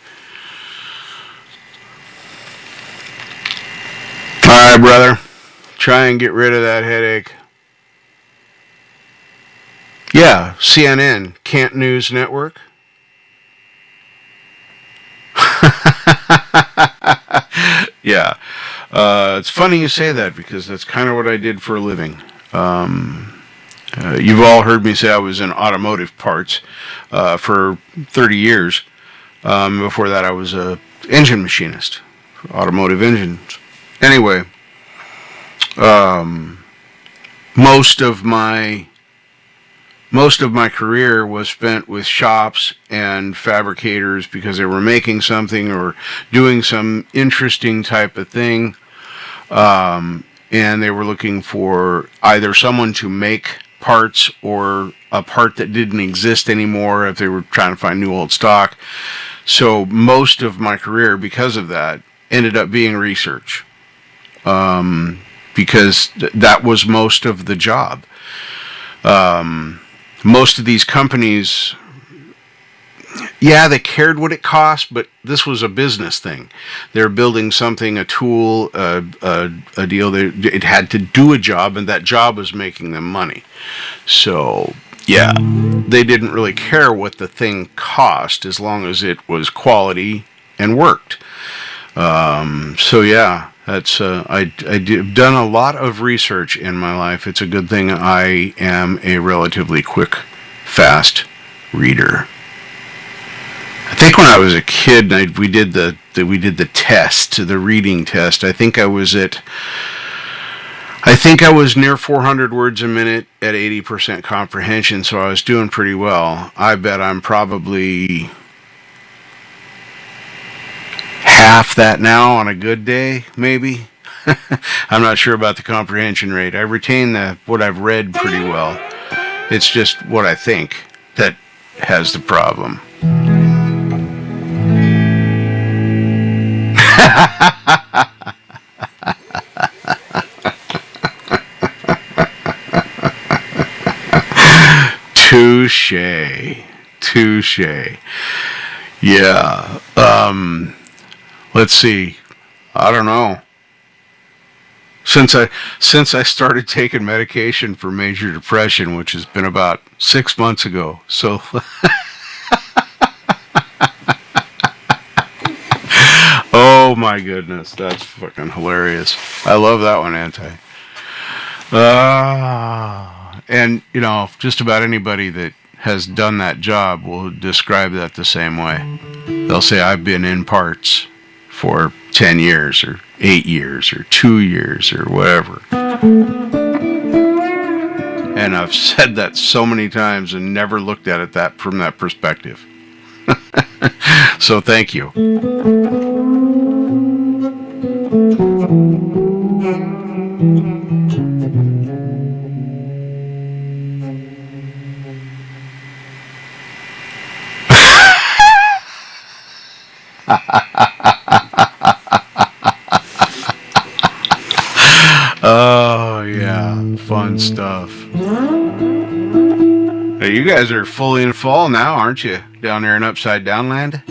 Alright, brother. Try and get rid of that headache. Yeah, CNN, Can't News Network. Yeah. It's funny you say that, because that's kind of what I did for a living. You've all heard me say I was in automotive parts for 30 years. Before that, I was an engine machinist, automotive engines. Anyway, most of my career was spent with shops and fabricators, because they were making something or doing some interesting type of thing, and they were looking for either someone to make parts or a part that didn't exist anymore if they were trying to find new old stock. So most of my career, because of that, ended up being research, because that was most of the job. Most of these companies, yeah, they cared what it cost, but this was a business thing. They're building something, a tool, a deal. It had to do a job, and that job was making them money. So, yeah, they didn't really care what the thing cost, as long as it was quality and worked. So, yeah. That's I've done a lot of research in my life. It's a good thing I am a relatively quick, fast reader. I think when I was a kid, we did the test, the reading test. I think I was near 400 words a minute at 80% comprehension, so I was doing pretty well. I bet I'm probably half that now on a good day, maybe. I'm not sure about the comprehension rate. I retain what I've read pretty well. It's just what I think that has the problem. Touche. Yeah. Let's see. I don't know. Since I started taking medication for major depression, which has been about 6 months ago. So oh my goodness, that's fucking hilarious. I love that one, Anti. And just about anybody that has done that job will describe that the same way. They'll say, I've been in parts for 10 years or 8 years or 2 years or whatever. And I've said that so many times and never looked at it from that perspective. So thank you. Oh, yeah. Fun stuff. Hey, you guys are fully in fall now, aren't you? Down there in Upside Down Land?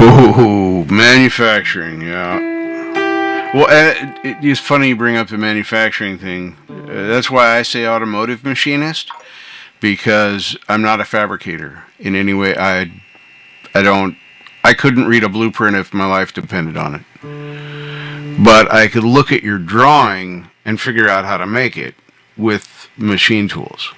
Oh, manufacturing, yeah. Well, it's funny you bring up the manufacturing thing. That's why I say automotive machinist, because I'm not a fabricator in any way. I couldn't read a blueprint if my life depended on it. But I could look at your drawing and figure out how to make it with machine tools.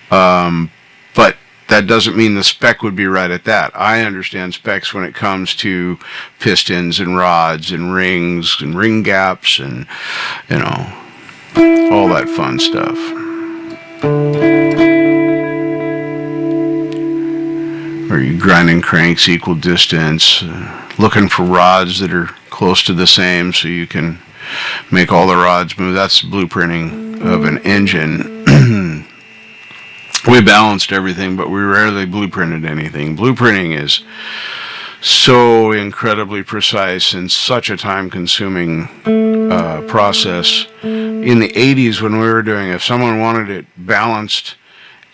But that doesn't mean the spec would be right at that. I understand specs when it comes to pistons and rods and rings and ring gaps and, all that fun stuff. Are you grinding cranks equal distance, looking for rods that are close to the same so you can make all the rods move? That's blueprinting of an engine. We balanced everything, but we rarely blueprinted anything. Blueprinting is so incredibly precise and such a time-consuming process. In the 80s when we were doing it, if someone wanted it balanced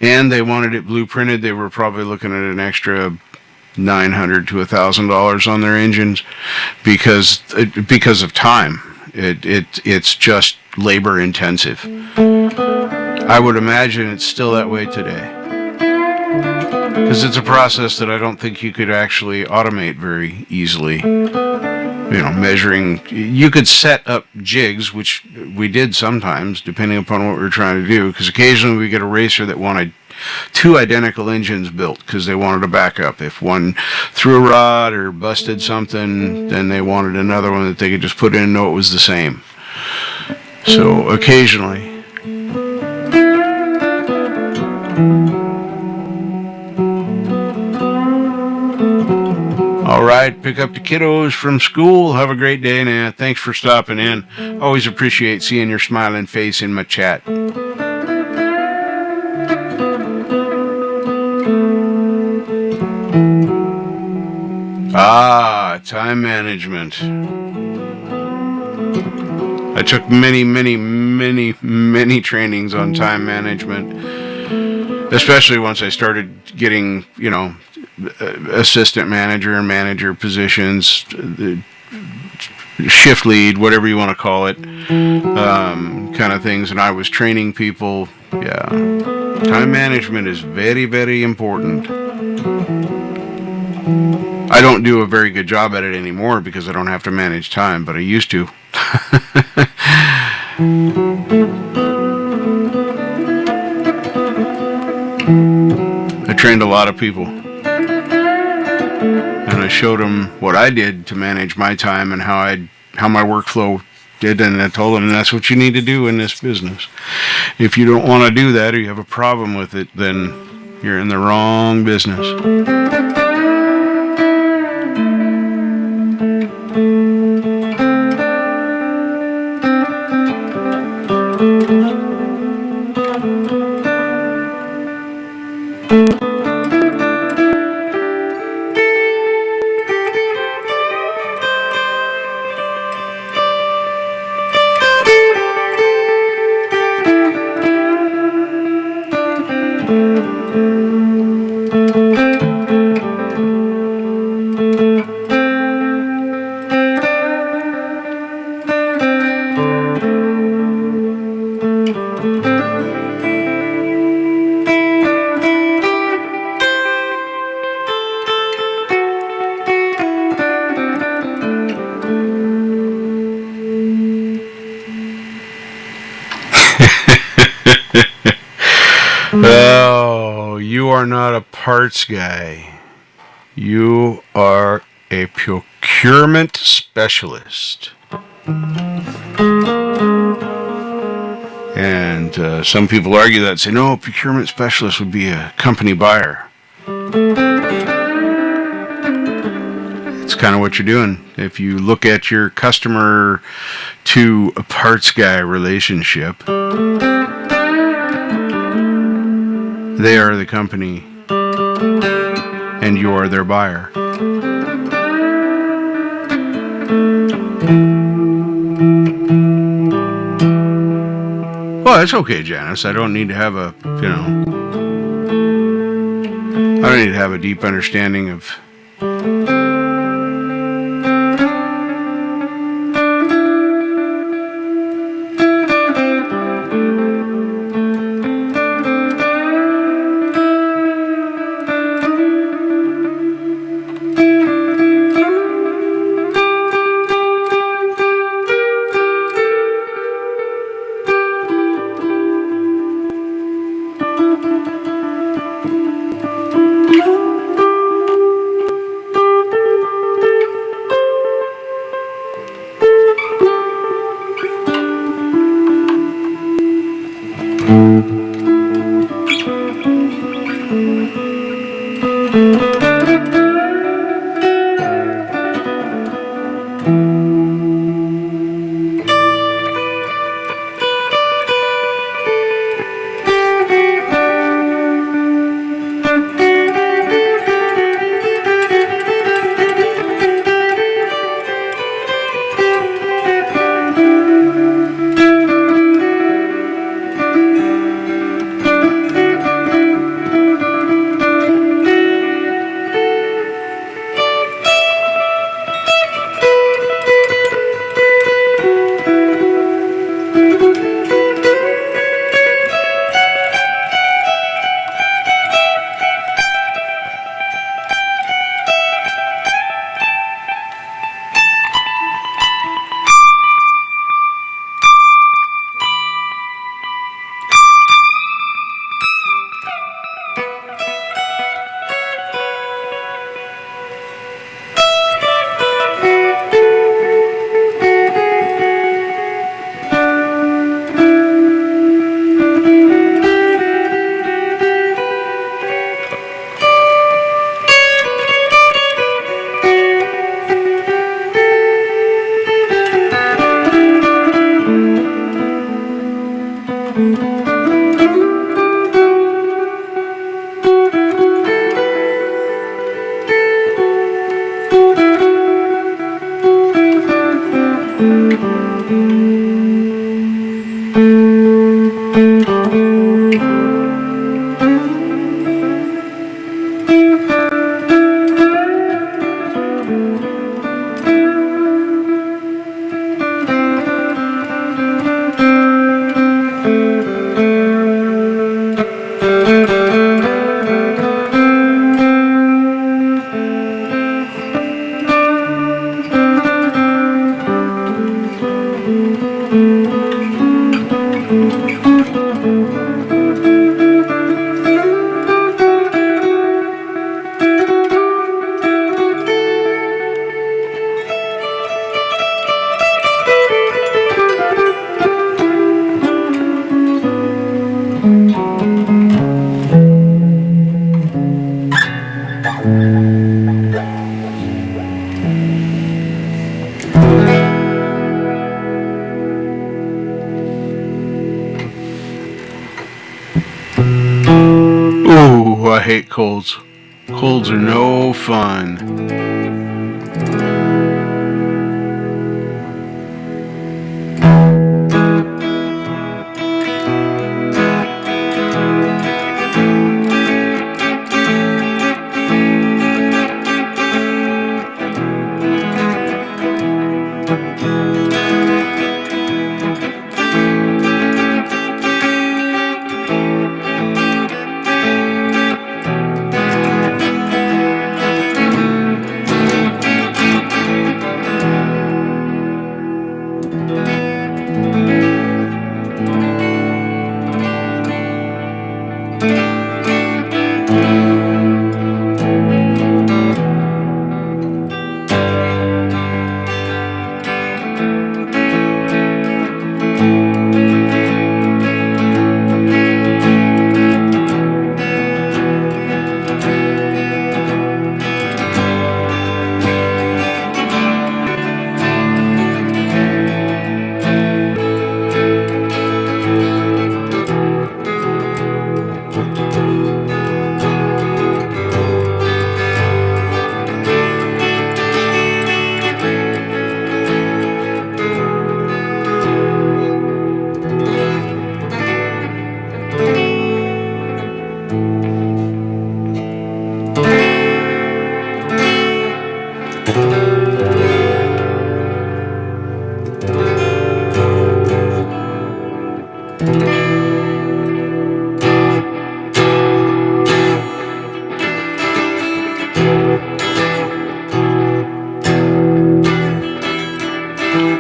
and they wanted it blueprinted, they were probably looking at an extra $900 to $1,000 on their engines because of time. It's just labor intensive. I would imagine it's still that way today, because it's a process that I don't think you could actually automate very easily. Measuring, you could set up jigs, which we did sometimes, depending upon what we were trying to do, because occasionally we get a racer that wanted two identical engines built because they wanted a backup. If one threw a rod or busted something, then they wanted another one that they could just put in and know it was the same. So occasionally. All right, pick up the kiddos from school. Have a great day, now. Thanks for stopping in. Always appreciate seeing your smiling face in my chat. Time management. I took many trainings on time management, especially once I started getting, assistant manager and manager positions, shift lead, whatever you want to call it, kind of things. And I was training people. Yeah. Time management is very, very important. I don't do a very good job at it anymore because I don't have to manage time, but I used to. I trained a lot of people, and I showed them what I did to manage my time and how my workflow did, and I told them that's what you need to do in this business. If you don't want to do that or you have a problem with it, then you're in the wrong business. Oh, you are not a parts guy. You are a procurement specialist. And some people argue that, say, no, a procurement specialist would be a company buyer. It's kind of what you're doing. If you look at your customer to a parts guy relationship, They are the company, and you are their buyer. Well, that's okay, Janice. I don't need to have a, I don't need to have a deep understanding of ooh, I hate colds. Colds are no fun.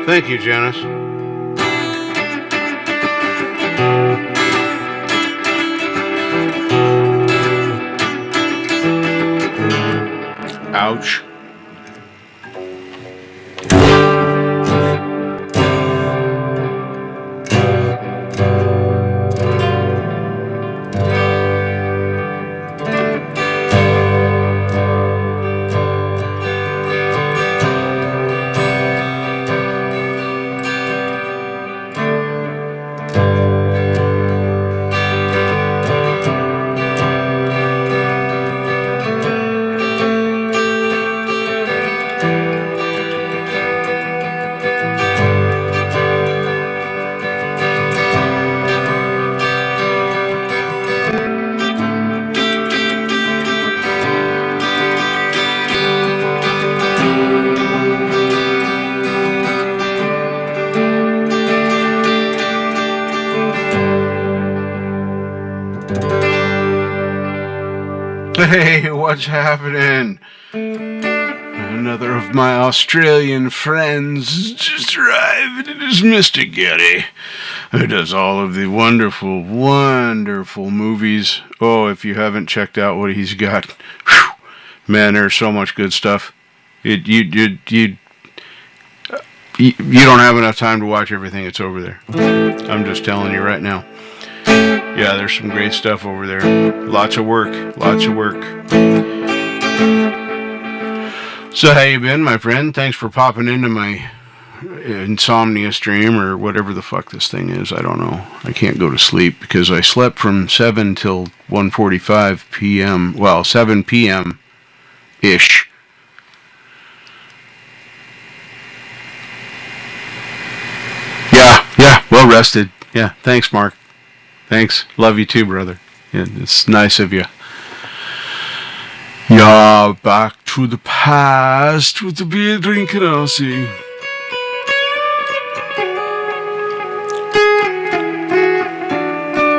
Thank you, Janice. Ouch. Hey, what's happening? Another of my Australian friends just arrived. It is Mr. Getty, who does all of the wonderful, wonderful movies. Oh, if you haven't checked out what he's got, whew, man, there's so much good stuff. You don't have enough time to watch everything that's over there. I'm just telling you right now. Yeah, there's some great stuff over there. Lots of work. Lots of work. So how you been, my friend? Thanks for popping into my insomnia stream or whatever the fuck this thing is. I don't know. I can't go to sleep because I slept from 7 till 1:45 p.m. Well, 7 p.m.-ish. Yeah, well rested. Yeah, thanks, Mark. Thanks. Love you too, brother. Yeah, it's nice of you. Yeah, back to the past with the beer drinking Aussie.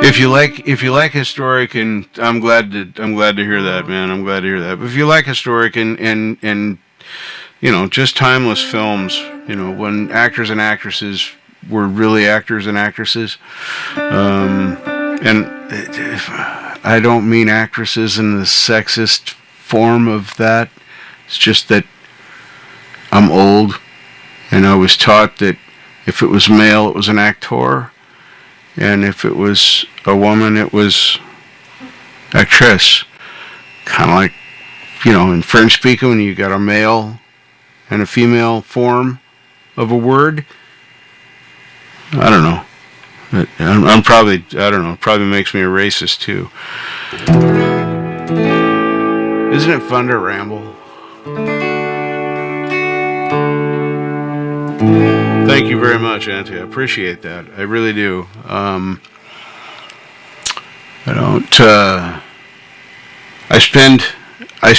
If you like historic, and I'm glad to hear that, man. I'm glad to hear that. But if you like historic and you know, just timeless films, you know, when actors and actresses were really actors and actresses. And I don't mean actresses in the sexist form of that. It's just that I'm old, and I was taught that if it was male, it was an actor, and if it was a woman, it was actress. Kind of like, you know, in French speaking, when you got a male and a female form of a word. I don't know. I'm probably, I don't know, it probably makes me a racist too. Isn't it fun to ramble? Thank you very much, Auntie. I appreciate that. I really do. I don't, I spend I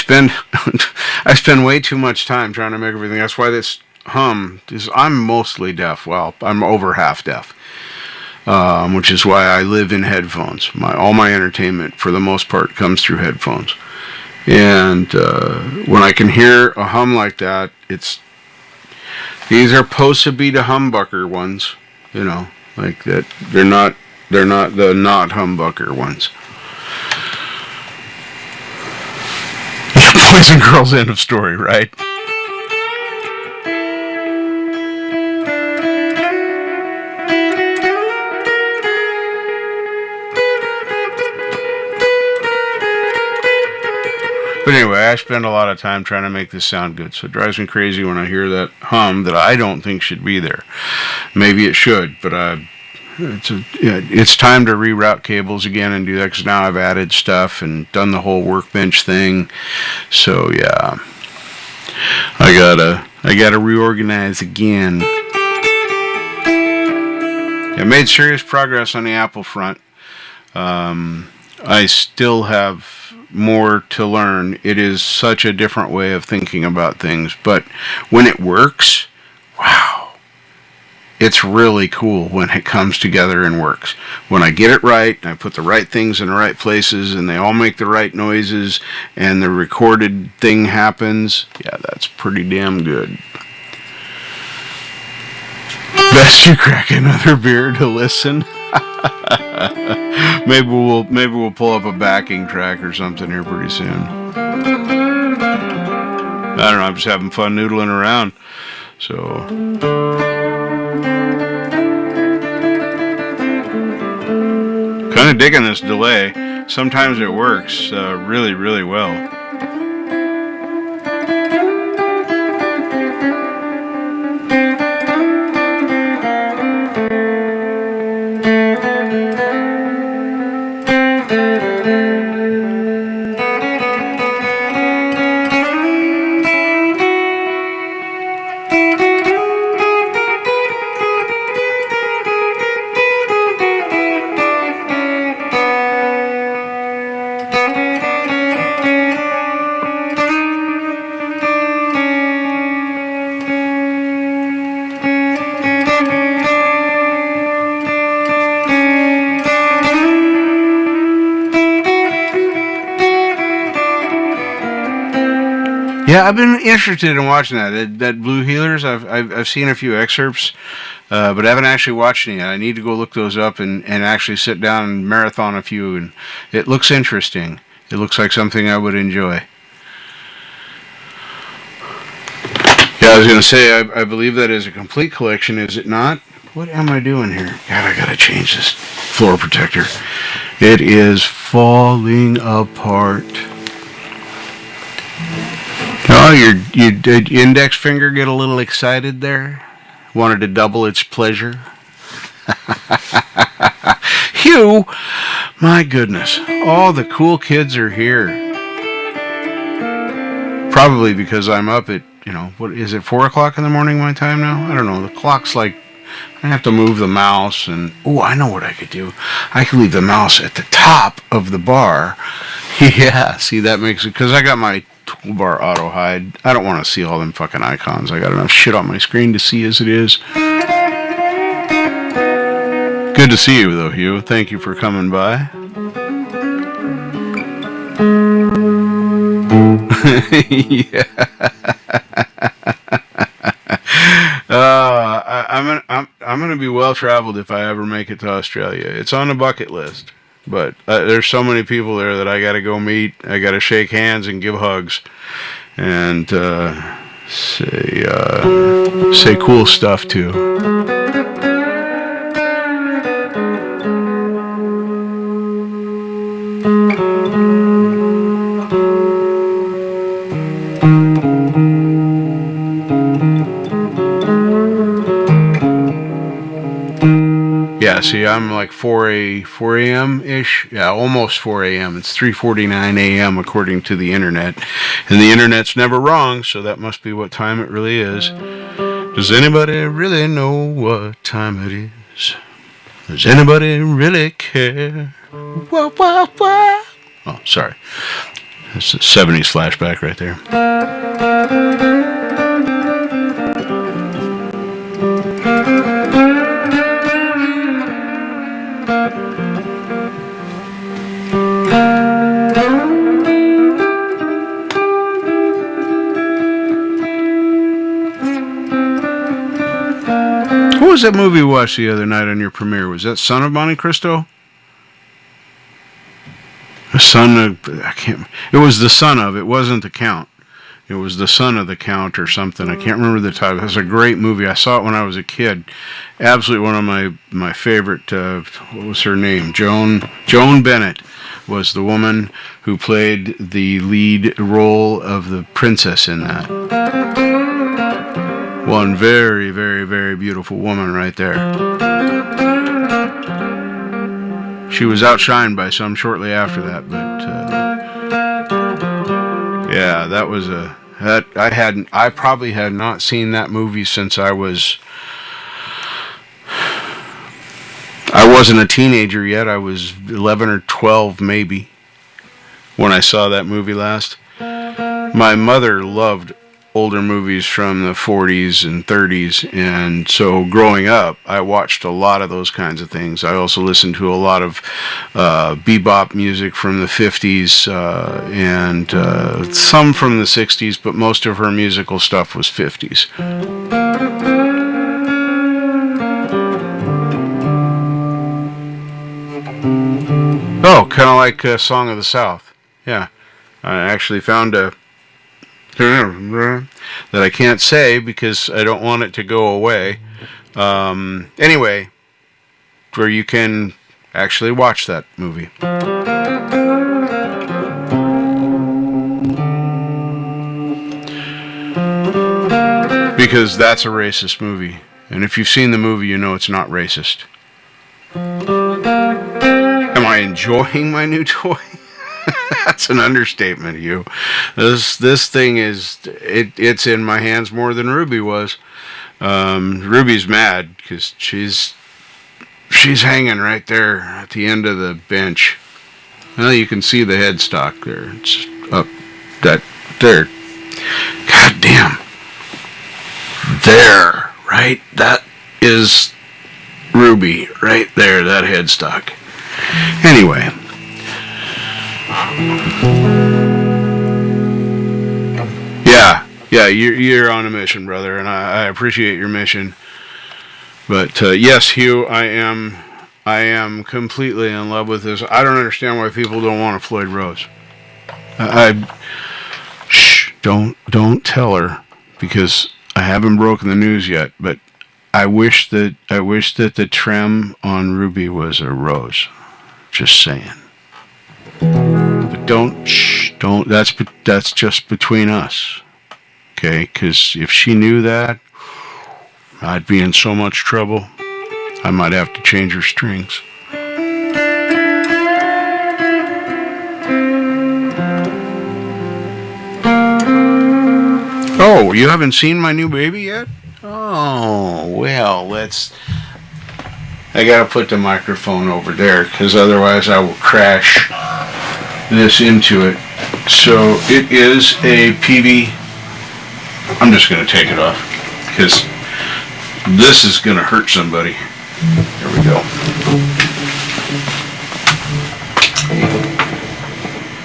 spend way too much time trying to make everything. That's why this hum is, I'm mostly deaf. Well, I'm over half deaf. Which is why I live in headphones. All my entertainment, for the most part, comes through headphones. And when I can hear a hum like that, these are supposed to be the humbucker ones, you know, like that. They're not the not humbucker ones. Boys and girls, end of story, right? But anyway, I spend a lot of time trying to make this sound good, so it drives me crazy when I hear that hum that I don't think should be there. Maybe it should, but it's time to reroute cables again and do that, because now I've added stuff and done the whole workbench thing. So yeah, I gotta reorganize again. I made serious progress on the Apple front. I still have more to learn. It is such a different way of thinking about things, but when it works, wow, It's really cool when it comes together and works. When I get it right, and I put the right things in the right places, and they all make the right noises, and the recorded thing happens, yeah, that's pretty damn good. Best you crack another beer to listen. maybe we'll pull up a backing track or something here pretty soon. I don't know. I'm just having fun noodling around. So. Kind of digging this delay. Sometimes it works really, really well. Yeah, I've been interested in watching that Blue Healers. I've seen a few excerpts, but I haven't actually watched any yet. I need to go look those up and actually sit down and marathon a few. And it looks interesting. It looks like something I would enjoy. Yeah, I was going to say, I believe that is a complete collection, is it not? What am I doing here? God, I got to change this floor protector. It is falling apart. Oh, your index finger get a little excited there? Wanted to double its pleasure? Hugh, my goodness, all the cool kids are here. Probably because I'm up at, what is it, 4 o'clock in the morning my time now? I don't know, the clock's like, I have to move the mouse and, I know what I could do. I could leave the mouse at the top of the bar. Yeah, see, that makes it, because I got my toolbar auto hide. I don't want to see all them fucking icons. I got enough shit on my screen to see as it is. Good to see you though, Hugh. Thank you for coming by. Yeah. I'm gonna be well traveled if I ever make it to Australia. It's on the bucket list. But there's so many people there that I got to go meet. I got to shake hands and give hugs, and say cool stuff too. Yeah, see, I'm like 4 a.m.-ish. Yeah, almost 4 a.m. It's 3:49 a.m. according to the internet. And the internet's never wrong, so that must be what time it really is. Does anybody really know what time it is? Does anybody really care? Wah, wah, wah. Oh, sorry. That's a 70s flashback right there. What was that movie you watched the other night on your premiere? Was that Son of Monte Cristo? The son of... I can't... It was the son of... It wasn't the Count. It was the son of the Count or something. I can't remember the title. It's a great movie. I saw it when I was a kid. Absolutely one of my favorite... what was her name? Joan Bennett was the woman who played the lead role of the princess in that. One very, very, very beautiful woman right there. She was outshined by some shortly after that, but yeah, that was I probably had not seen that movie since I wasn't a teenager yet. I was 11 or 12 maybe when I saw that movie last. My mother loved older movies from the 40s and 30s, and so growing up, I watched a lot of those kinds of things. I also listened to a lot of bebop music from the 50s and some from the 60s, but most of her musical stuff was 50s. Oh, kind of like Song of the South. Yeah, I actually found a that I can't say because I don't want it to go away. Anyway, where you can actually watch that movie. Because that's a racist movie. And if you've seen the movie, you know it's not racist. Am I enjoying my new toy? That's an understatement, you. This thing is it's in my hands more than Ruby was. Ruby's mad because she's hanging right there at the end of the bench. Well, you can see the headstock there. It's up that there. God damn. There, right? That is Ruby right there. That headstock. Anyway. Yeah, you're on a mission, brother, and I appreciate your mission. But yes, Hugh, I am completely in love with this. I don't understand why people don't want a Floyd Rose. Shh, don't tell her, because I haven't broken the news yet. But I wish that the trim on Ruby was a rose. Just saying. But don't. That's just between us. Okay, because if she knew that, I'd be in so much trouble. I might have to change her strings. Oh, you haven't seen my new baby yet? Oh, well, I gotta put the microphone over there, because otherwise I will crash this into it. So it is a PV. I'm just going to take it off because this is going to hurt somebody. There we go.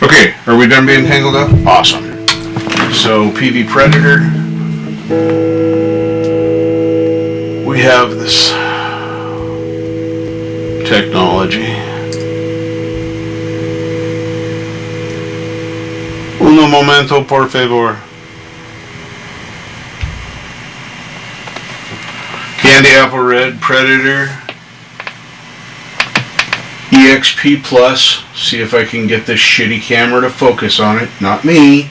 Okay, are we done being tangled up? Awesome. So PV Predator. We have this technology. Un momento, por favor. Candy Apple Red Predator EXP Plus. See if I can get this shitty camera to focus on it. Not me.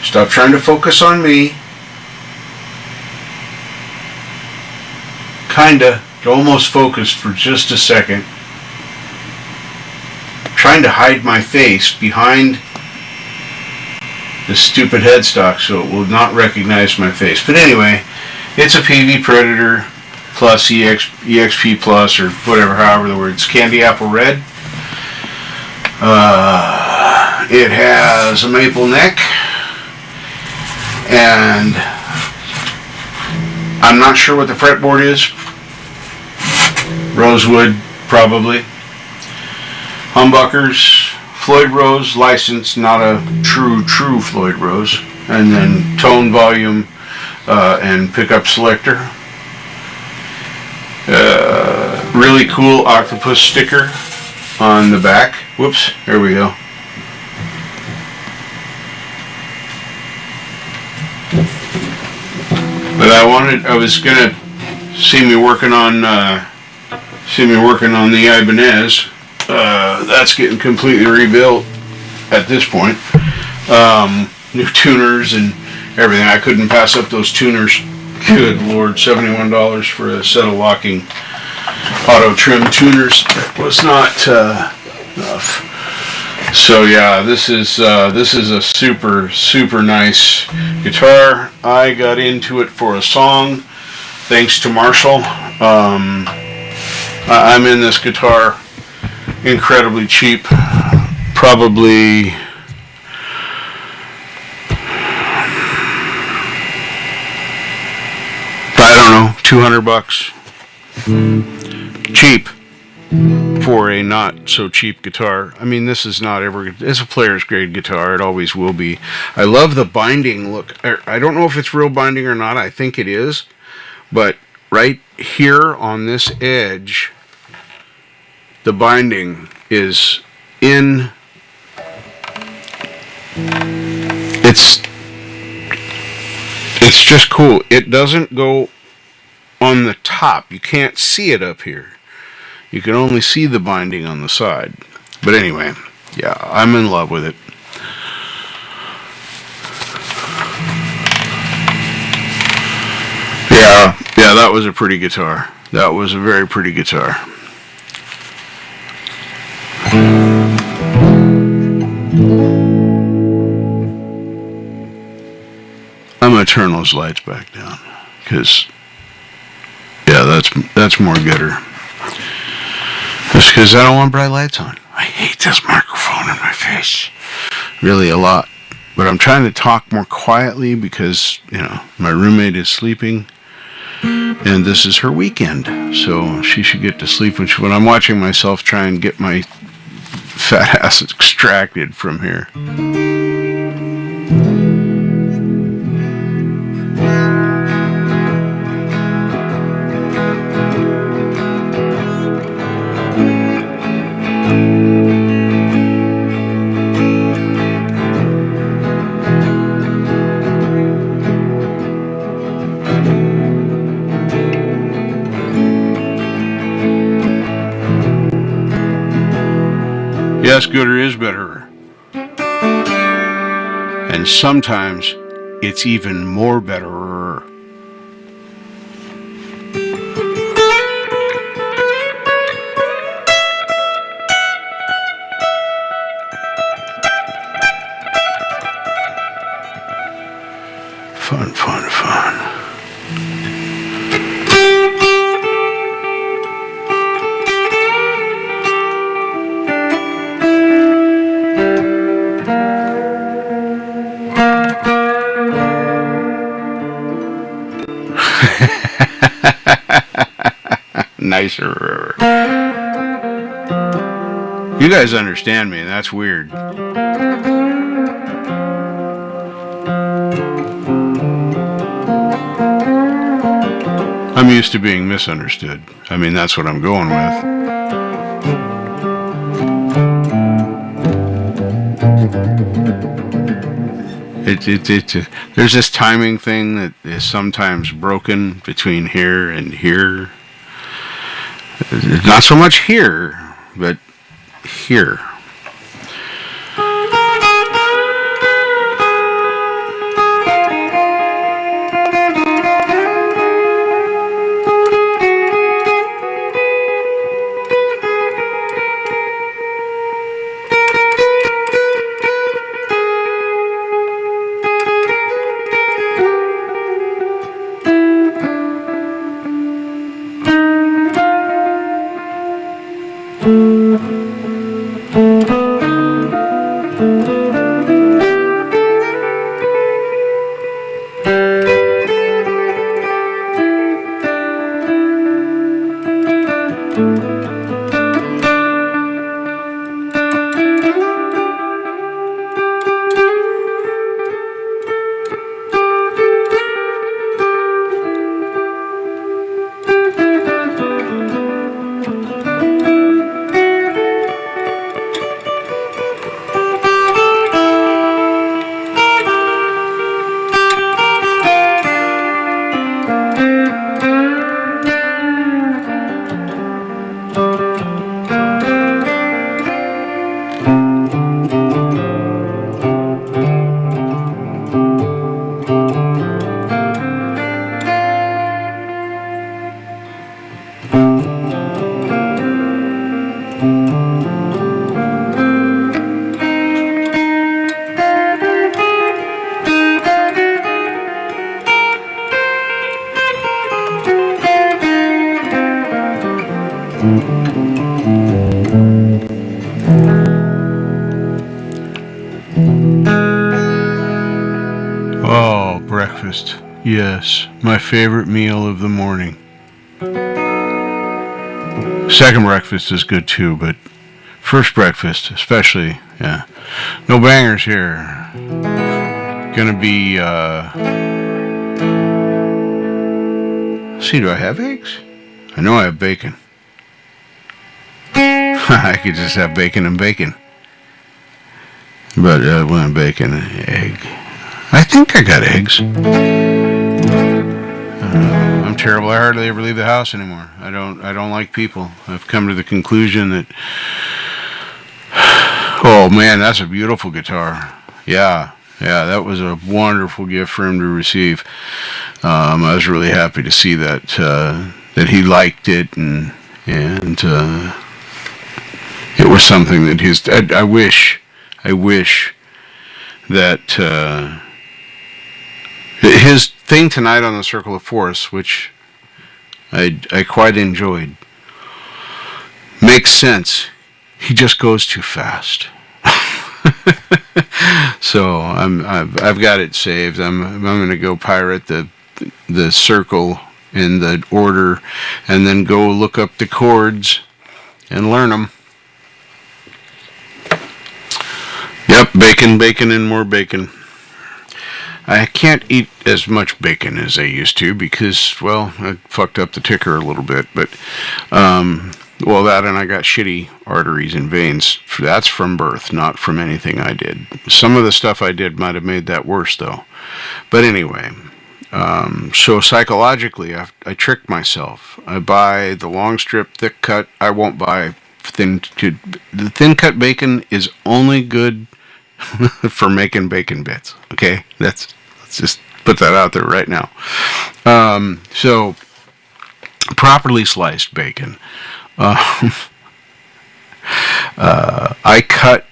Stop trying to focus on me. Kinda. It almost focused for just a second. Trying to hide my face behind this stupid headstock so it will not recognize my face. But anyway, it's a PV Predator plus EXP Plus or whatever, however the words. Candy Apple Red. It has a maple neck, and I'm not sure what the fretboard is. Rosewood, probably. Humbuckers, Floyd Rose license, not a true Floyd Rose. And then tone, volume, and pickup selector. Really cool octopus sticker on the back. Whoops, there we go. But I was gonna see me working on the Ibanez. That's getting completely rebuilt at this point. New tuners and everything. I couldn't pass up those tuners. Good Lord, $71 for a set of locking auto trim tuners. That was not enough. So yeah, this is a super nice guitar. I got into it for a song, thanks to Marshall. I'm in this guitar incredibly cheap, probably $200. Cheap for a not so cheap guitar. I mean, this is not ever, it's a player's grade guitar. It always will be. I love the binding look. I don't know if it's real binding or not. I think it is. But right here on this edge, the binding is in. It's just cool. It doesn't go on the top. You can't see it up here. You can only see the binding on the side. But anyway, yeah, I'm in love with it. Yeah, that was a pretty guitar. That was a very pretty guitar. I'm gonna turn those lights back down, because yeah, that's more gooder. Just because I don't want bright lights on. I hate this microphone in my face, really a lot. But I'm trying to talk more quietly because, you know, my roommate is sleeping, and this is her weekend, so she should get to sleep when I'm watching myself try and get my fat ass extracted from here. Yes, gooder is better. And sometimes it's even more better. Fun, fun, fun. Nicer. You guys understand me, that's weird. I'm used to being misunderstood. I mean, that's what I'm going with. There's this timing thing that is sometimes broken between here and here. Not so much here, but here. Oh, breakfast. Yes, my favorite meal of the morning. Second breakfast is good too, but first breakfast, especially, yeah. No bangers here. Gonna be, see, do I have eggs? I know I have bacon. I could just have bacon and bacon. But, when bacon and egg. I think I got eggs. I'm terrible. I hardly ever leave the house anymore. I don't like people. I've come to the conclusion that, oh man, that's a beautiful guitar. Yeah, that was a wonderful gift for him to receive. I was really happy to see that that he liked it, and it was something that I wish that his thing tonight on the Circle of Force, which I quite enjoyed, makes sense. He just goes too fast. So I've got it saved. I'm going to go pirate the circle in the order, and then go look up the chords and learn them. Yep, bacon, and more bacon. I can't eat as much bacon as I used to because, well, I fucked up the ticker a little bit. But, well, that and I got shitty arteries and veins. That's from birth, not from anything I did. Some of the stuff I did might have made that worse, though. But anyway, so psychologically, I tricked myself. I buy the long strip, thick cut. I won't buy the thin cut bacon is only good for making bacon bits. Okay, let's just put that out there right now. So properly sliced bacon. I cut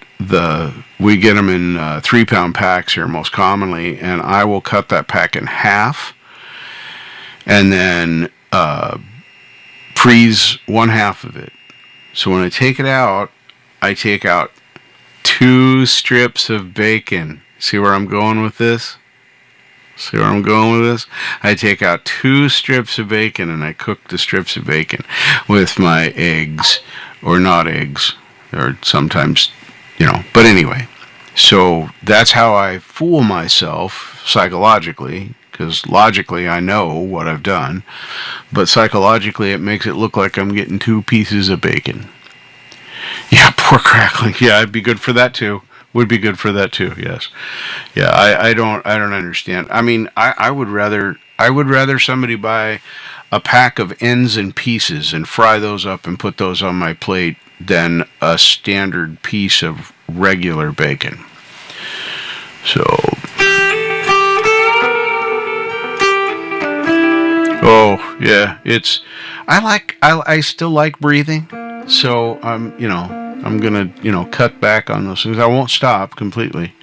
we get them in 3-pound packs here most commonly, and I will cut that pack in half, and then freeze one half of it. So when I take it out, I take out 2 strips of bacon. See where I'm going with this? I take out 2 strips of bacon, and I cook the strips of bacon with my eggs, or not eggs, or sometimes, but anyway. So that's how I fool myself psychologically, because logically I know what I've done, but psychologically it makes it look like I'm getting 2 pieces of bacon. Yeah, poor crackling. Yeah, I'd be good for that too. Would be good for that too. Yes. Yeah, I don't understand. I mean, I would rather somebody buy a pack of ends and pieces and fry those up and put those on my plate than a standard piece of regular bacon. So, oh yeah, I still like breathing. So I'm gonna, cut back on those things. I won't stop completely.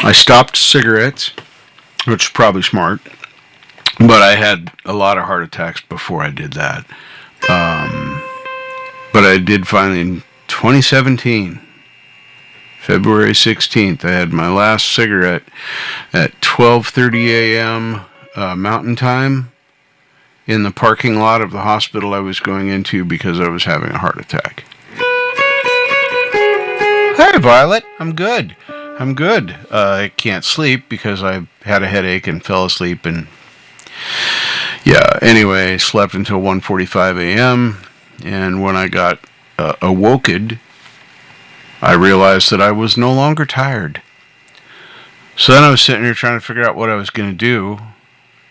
I stopped cigarettes, which is probably smart, but I had a lot of heart attacks before I did that. But I did finally in 2017, February 16th, I had my last cigarette at 12:30 a.m. Mountain Time in the parking lot of the hospital I was going into because I was having a heart attack. Hey, Violet. I'm good. I can't sleep because I had a headache and fell asleep, and yeah, anyway, slept until 1:45 a.m. And when I got awoken, I realized that I was no longer tired. So then I was sitting here trying to figure out what I was going to do.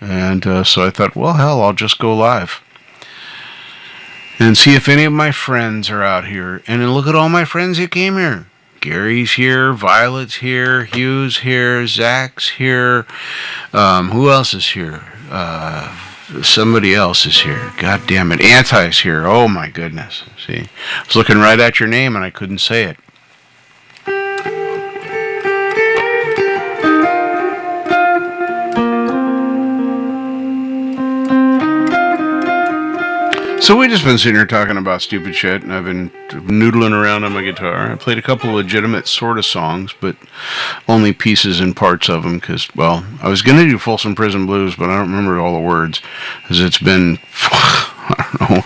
And so I thought, well, hell, I'll just go live and see if any of my friends are out here. And then look at all my friends that came here. Gary's here, Violet's here, Hugh's here, Zach's here. Who else is here? Somebody else is here. God damn it. Anti's here. Oh, my goodness. See, I was looking right at your name and I couldn't say it. So we just been sitting here talking about stupid shit, and I've been noodling around on my guitar. I played a couple legitimate sort of songs, but only pieces and parts of them, because, well, I was going to do Folsom Prison Blues, but I don't remember all the words, because it's been, I don't know,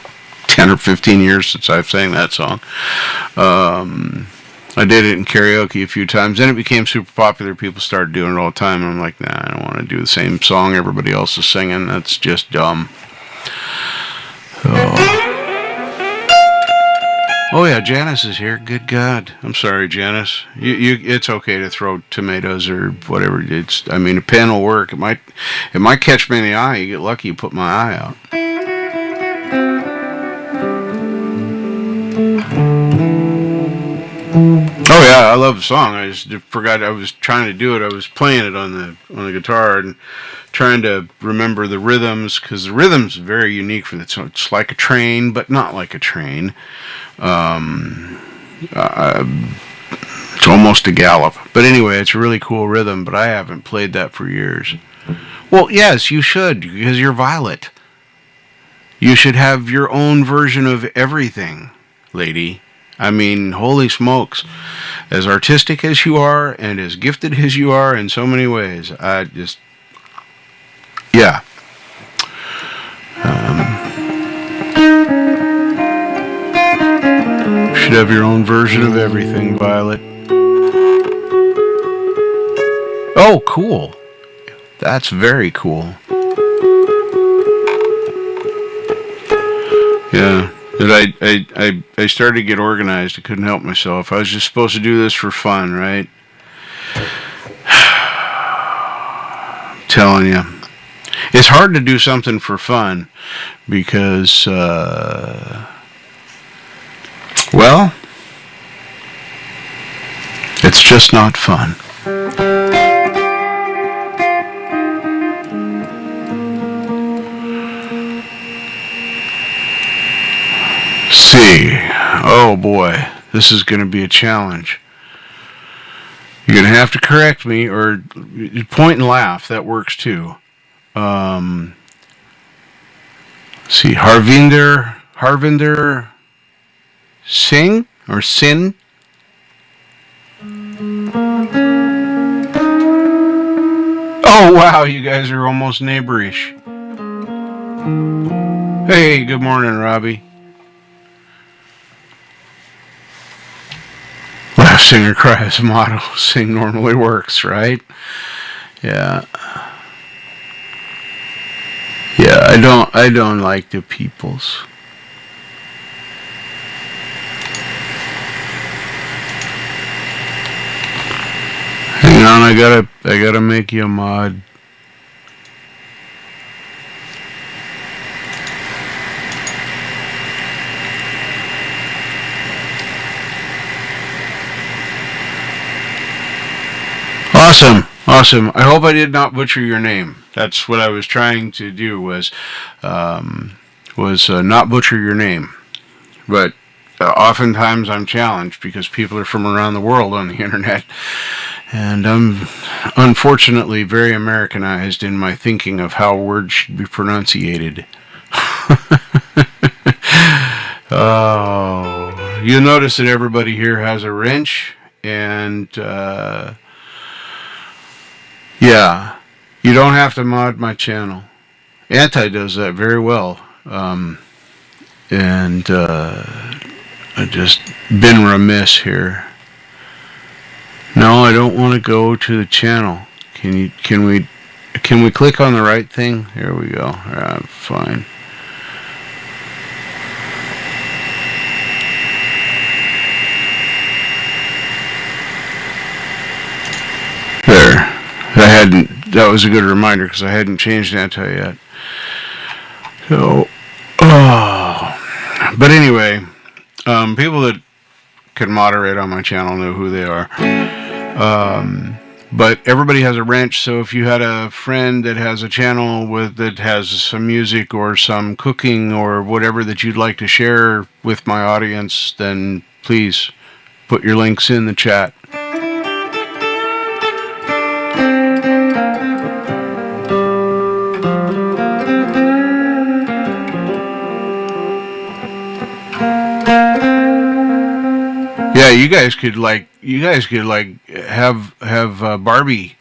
10 or 15 years since I've sang that song. I did it in karaoke a few times. Then it became super popular. People started doing it all the time, and I'm like, nah, I don't want to do the same song everybody else is singing. That's just dumb. Oh yeah, Janice is here. Good God, I'm sorry, Janice. It's okay to throw tomatoes or whatever. I mean, a pen will work. It might catch me in the eye. You get lucky, you put my eye out. Oh yeah, I love the song. I just forgot I was trying to do it. I was playing it on the guitar and trying to remember the rhythms, because the rhythm's very unique for that song. It's like a train, but not like a train. It's almost a gallop. But anyway, it's a really cool rhythm, but I haven't played that for years. Well, yes, you should, because you're Violet. You should have your own version of everything, lady. I mean, holy smokes. As artistic as you are, and as gifted as you are in so many ways, yeah. Should have your own version of everything, Violet. Oh, cool. That's very cool. Yeah. I started to get organized. I couldn't help myself. I was just supposed to do this for fun, right? I'm telling you. It's hard to do something for fun because, well, it's just not fun. See. Oh boy, this is going to be a challenge. You're going to have to correct me, or point and laugh. That works too. See, Harvinder Singh or Sin. Oh wow, you guys are almost neighborish. Hey, good morning, Robbie. Laugh, sing, or cry is a motto. Sing normally works, right? Yeah. Yeah, I don't like the peoples. Hang on, I gotta make you a mod. Awesome. I hope I did not butcher your name. That's what I was trying to do, was not butcher your name. But oftentimes I'm challenged because people are from around the world on the internet, and I'm unfortunately very Americanized in my thinking of how words should be pronunciated. Oh, you'll notice that everybody here has a wrench, and yeah, you don't have to mod my channel. Anti does that very well. And I've just been remiss here. No, I don't want to go to the channel. Can we click on the right thing? There we go. Fine. There. That was a good reminder, because I hadn't changed anti yet. So, but anyway, people that can moderate on my channel know who they are. But everybody has a wrench, so if you had a friend that has a channel that has some music or some cooking or whatever that you'd like to share with my audience, then please put your links in the chat. Yeah, you guys could have Barbie.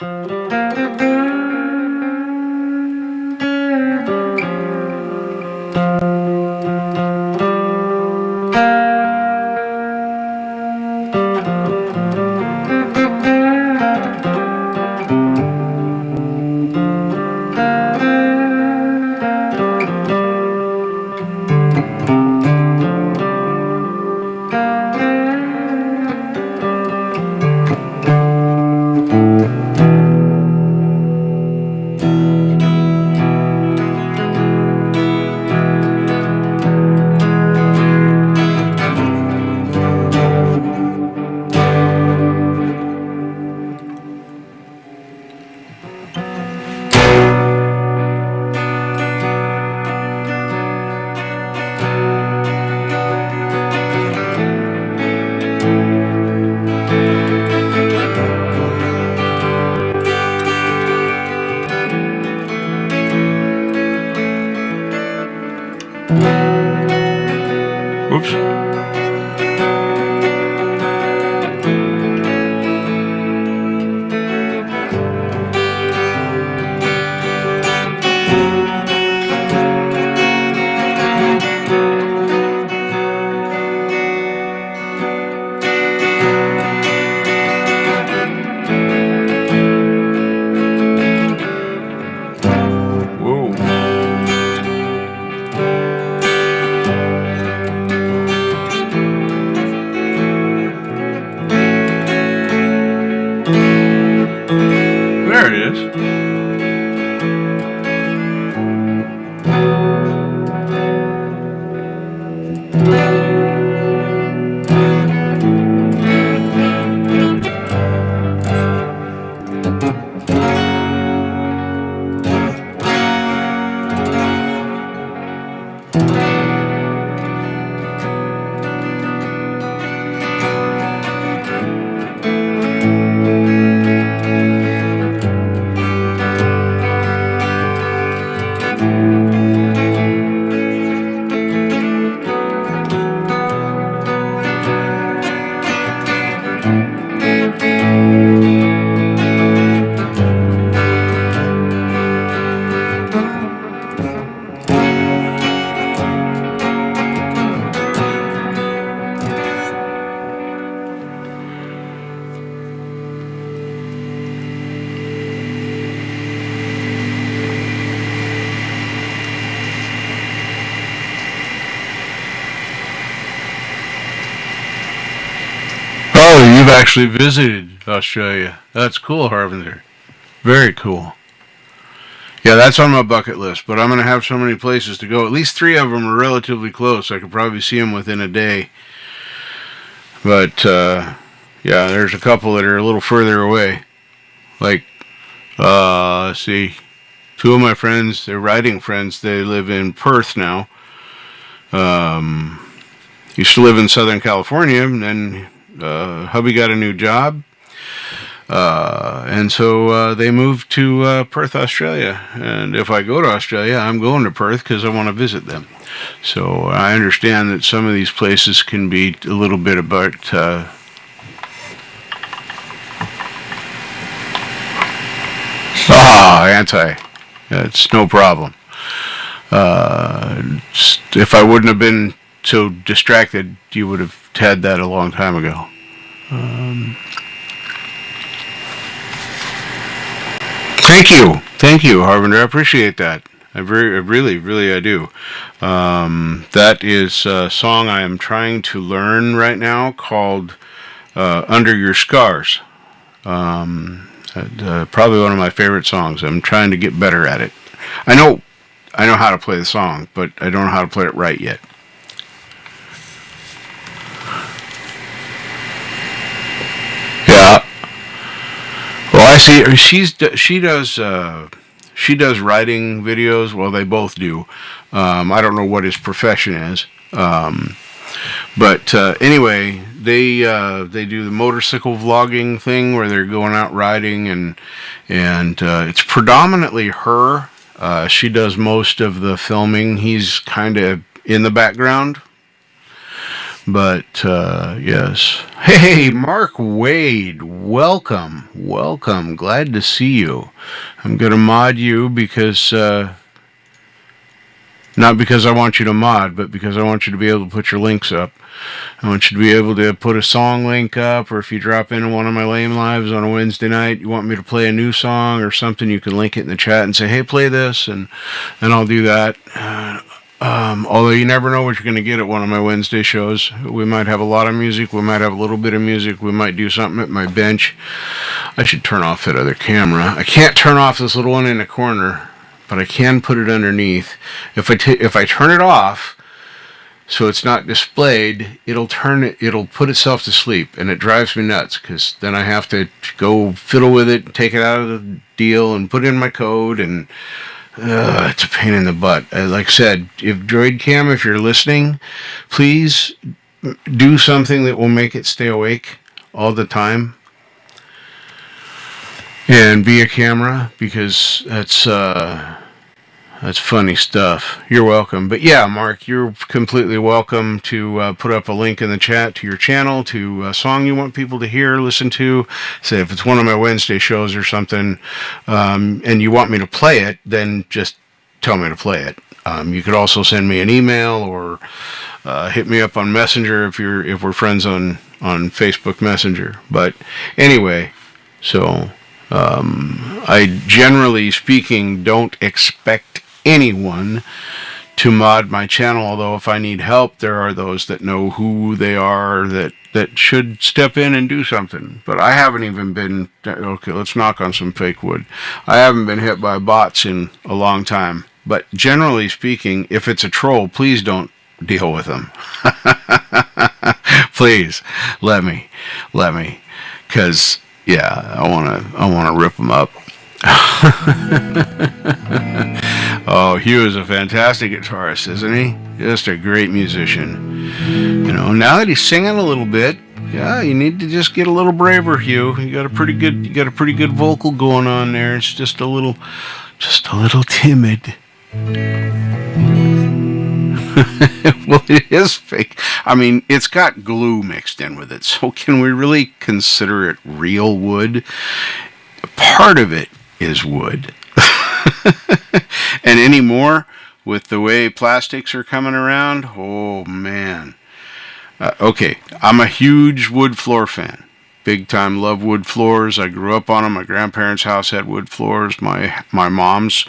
Oops. There it is. Oh, you've actually visited Australia. That's cool, Harvinder. Very cool. Yeah, that's on my bucket list, but I'm going to have so many places to go. At least 3 of them are relatively close. I could probably see them within a day. But, yeah, there's a couple that are a little further away. Like, let's see, 2 of my friends, they're riding friends, they live in Perth now. Used to live in Southern California, and then hubby got a new job. And so they moved to Perth, Australia. And if I go to Australia, I'm going to Perth because I want to visit them. So I understand that some of these places can be a little bit about anti. It's no problem. If I wouldn't have been so distracted, you would have had that a long time ago. Thank you, Harvinder. I appreciate that. I do. That is a song I am trying to learn right now called "Under Your Scars." Probably one of my favorite songs. I'm trying to get better at it. I know how to play the song, but I don't know how to play it right yet. Yeah. Well, I see. She does writing videos. Well, they both do. I don't know what his profession is. But anyway, they do the motorcycle vlogging thing where they're going out riding, and it's predominantly her. She does most of the filming. He's kind of in the background. But yes. Hey, Mark Wade, welcome, welcome. Glad to see you. I'm gonna mod you because not because I want you to mod, but because I want you to be able to put your links up. I want you to be able to put a song link up, or if you drop into one of my lame lives on a Wednesday night, you want me to play a new song or something, you can link it in the chat and say, hey, play this, and I'll do that. Although you never know what you're going to get at one of my Wednesday shows. We might have a lot of music, we might have a little bit of music, we might do something at my bench. I should turn off that other camera. I can't turn off this little one in the corner, but I can put it underneath. If I turn it off, so it's not displayed, it'll put itself to sleep, and it drives me nuts because then I have to go fiddle with it, take it out of the deal, and put in my code, and it's a pain in the butt. Like I said, if DroidCam, if you're listening, please do something that will make it stay awake all the time, and be a camera, because that's funny stuff. You're welcome. But yeah, Mark, you're completely welcome to put up a link in the chat to your channel, to a song you want people to hear, listen to. Say if it's one of my Wednesday shows or something, and you want me to play it, then just tell me to play it. You could also send me an email, or hit me up on Messenger if we're friends on Facebook Messenger. But anyway, so I generally speaking don't expect anyone to mod my channel, although if I need help, there are those that know who they are that should step in and do something. But I haven't even been, okay, let's knock on some fake wood. I haven't been hit by bots in a long time. But generally speaking, if it's a troll, please don't deal with them. Please, let me. Because, yeah, I wanna rip them up. Oh, Hugh is a fantastic guitarist, isn't he? Just a great musician. You know, now that he's singing a little bit, yeah, you need to just get a little braver, Hugh. You got a pretty good vocal going on there. It's just a little timid. Well, it is fake. I mean, it's got glue mixed in with it, so can we really consider it real wood? Part of it is wood. And anymore, with the way plastics are coming around, oh man. Okay, I'm a huge wood floor fan. Big time love wood floors. I grew up on them. My grandparents' house had wood floors. My mom's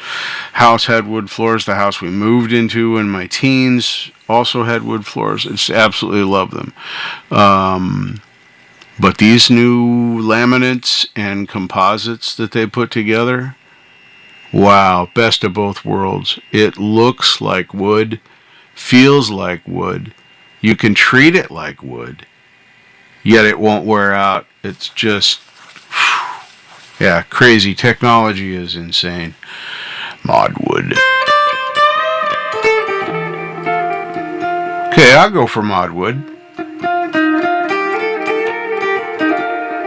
house had wood floors. The house we moved into in my teens also had wood floors. I just absolutely love them. But these new laminates and composites that they put together, wow, best of both worlds. It looks like wood, feels like wood. You can treat it like wood, yet it won't wear out. It's just, yeah, crazy. Technology is insane. Mod wood. Okay, I'll go for mod wood.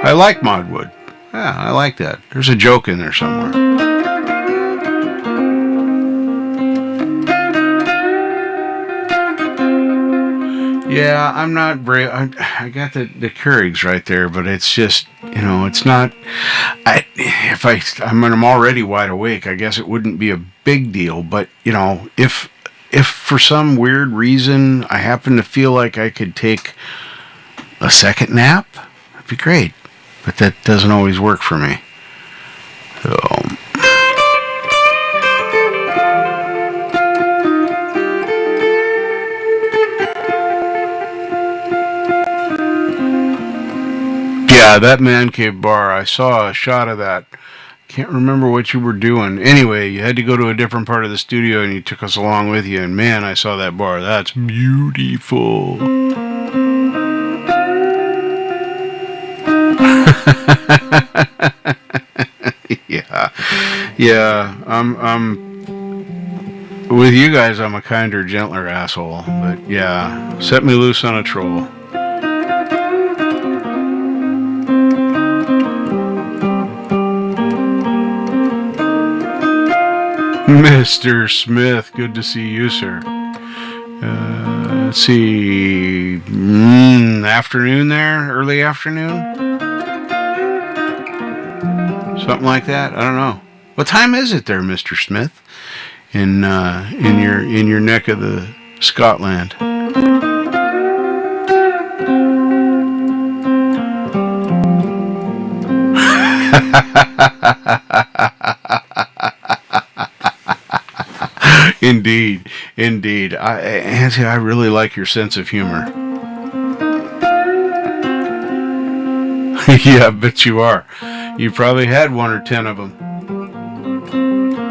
I like mod wood. Yeah, I like that. There's a joke in there somewhere. Yeah, I'm not brave. I got the Keurigs right there, but it's just, you know, it's not. I'm already wide awake, I guess it wouldn't be a big deal. But you know, if for some weird reason I happen to feel like I could take a second nap, that'd be great. But that doesn't always work for me. So. Yeah, that man cave bar, I saw a shot of that. Can't remember what you were doing. Anyway, you had to go to a different part of the studio and you took us along with you. And man, I saw that bar. That's beautiful. Yeah. I'm with you guys. I'm a kinder, gentler asshole. But yeah, set me loose on a troll. Mr. Smith, good to see you, sir. Let's see. Afternoon there, early afternoon, something like that. I don't know. What time is it there, Mr. Smith? In your neck of the Scotland. Indeed, indeed. Auntie, I really like your sense of humor. Yeah, I bet you are. You probably had 1 or 10 of them.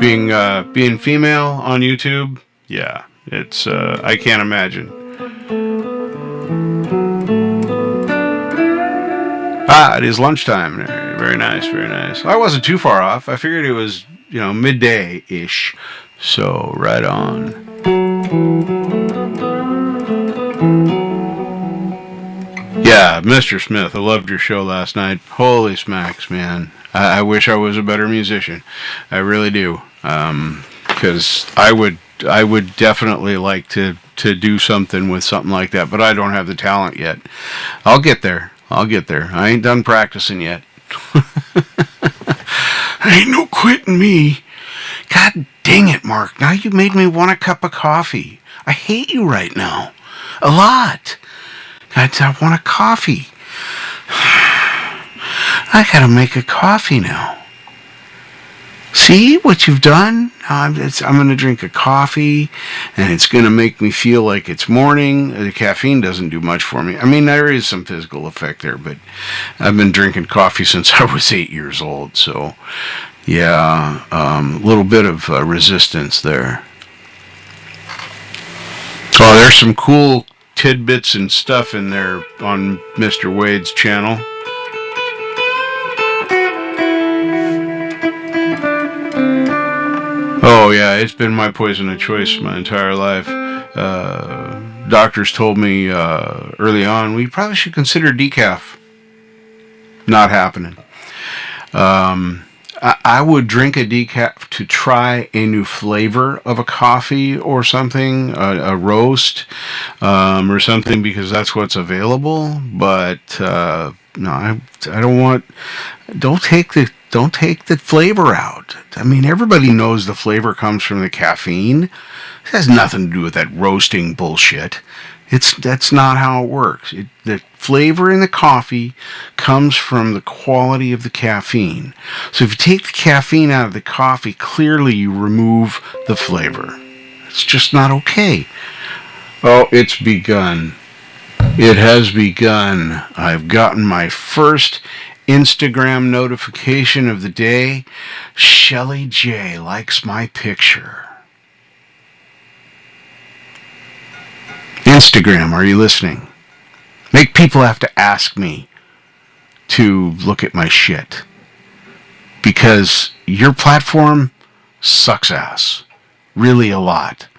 Being female on YouTube, yeah, it's I can't imagine. Ah, it is lunchtime. Very nice, very nice. I wasn't too far off. I figured it was, midday-ish. So, right on. Yeah, Mr. Smith, I loved your show last night. Holy smacks, man. I wish I was a better musician. I really do. Because I would definitely like to do something with something like that, but I don't have the talent yet. I'll get there. I ain't done practicing yet. Ain't no quitting me. God dang it, Mark. Now you made me want a cup of coffee. I hate you right now. A lot. I want a coffee. I gotta make a coffee now. See what you've done? I'm going to drink a coffee, and it's going to make me feel like it's morning. The caffeine doesn't do much for me. I mean, there is some physical effect there, but I've been drinking coffee since I was 8 years old, so yeah, a little bit of resistance there. Oh, there's some cool tidbits and stuff in there on Mr. Wade's channel. Oh yeah, it's been my poison of choice my entire life. Doctors told me early on, we probably should consider decaf. Not happening. I would drink a decaf to try a new flavor of a coffee or something, a roast, or something, because that's what's available. But no, I don't want. Don't take the flavor out. I mean, everybody knows the flavor comes from the caffeine. It has nothing to do with that roasting bullshit. That's not how it works. The flavor in the coffee comes from the quality of the caffeine. So if you take the caffeine out of the coffee, clearly you remove the flavor. It's just not okay. Oh, it's begun. It has begun. I've gotten my first Instagram notification of the day. Shelly J likes my picture. Instagram, are you listening? Make people have to ask me to look at my shit. Because your platform sucks ass. Really a lot.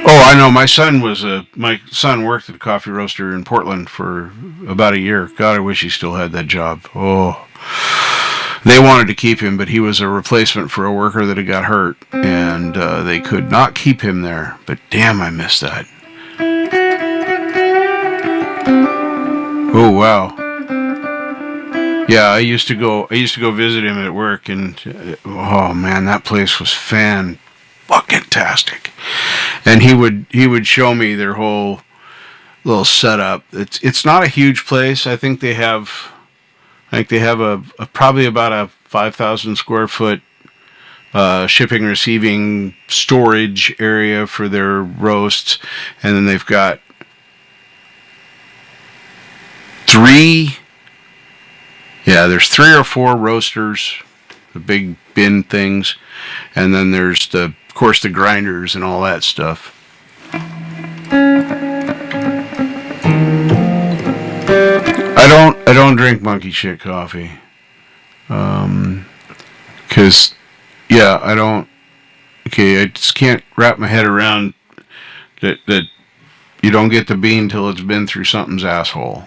Oh, I know. My son worked at a coffee roaster in Portland for about a year. God, I wish he still had that job. Oh, they wanted to keep him, but he was a replacement for a worker that had got hurt, and they could not keep him there. But damn, I miss that. Oh wow. Yeah, I used to go visit him at work, and oh man, that place was fucking-tastic. And he would show me their whole little setup. It's not a huge place. I think they have a probably about a 5,000 square foot shipping, receiving, storage area for their roasts, and then they've got there's 3 or 4 roasters, the big bin things, and then there's of course the grinders and all that stuff. I don't drink monkey shit coffee. Cause I don't. Okay, I just can't wrap my head around that you don't get the bean till it's been through something's asshole.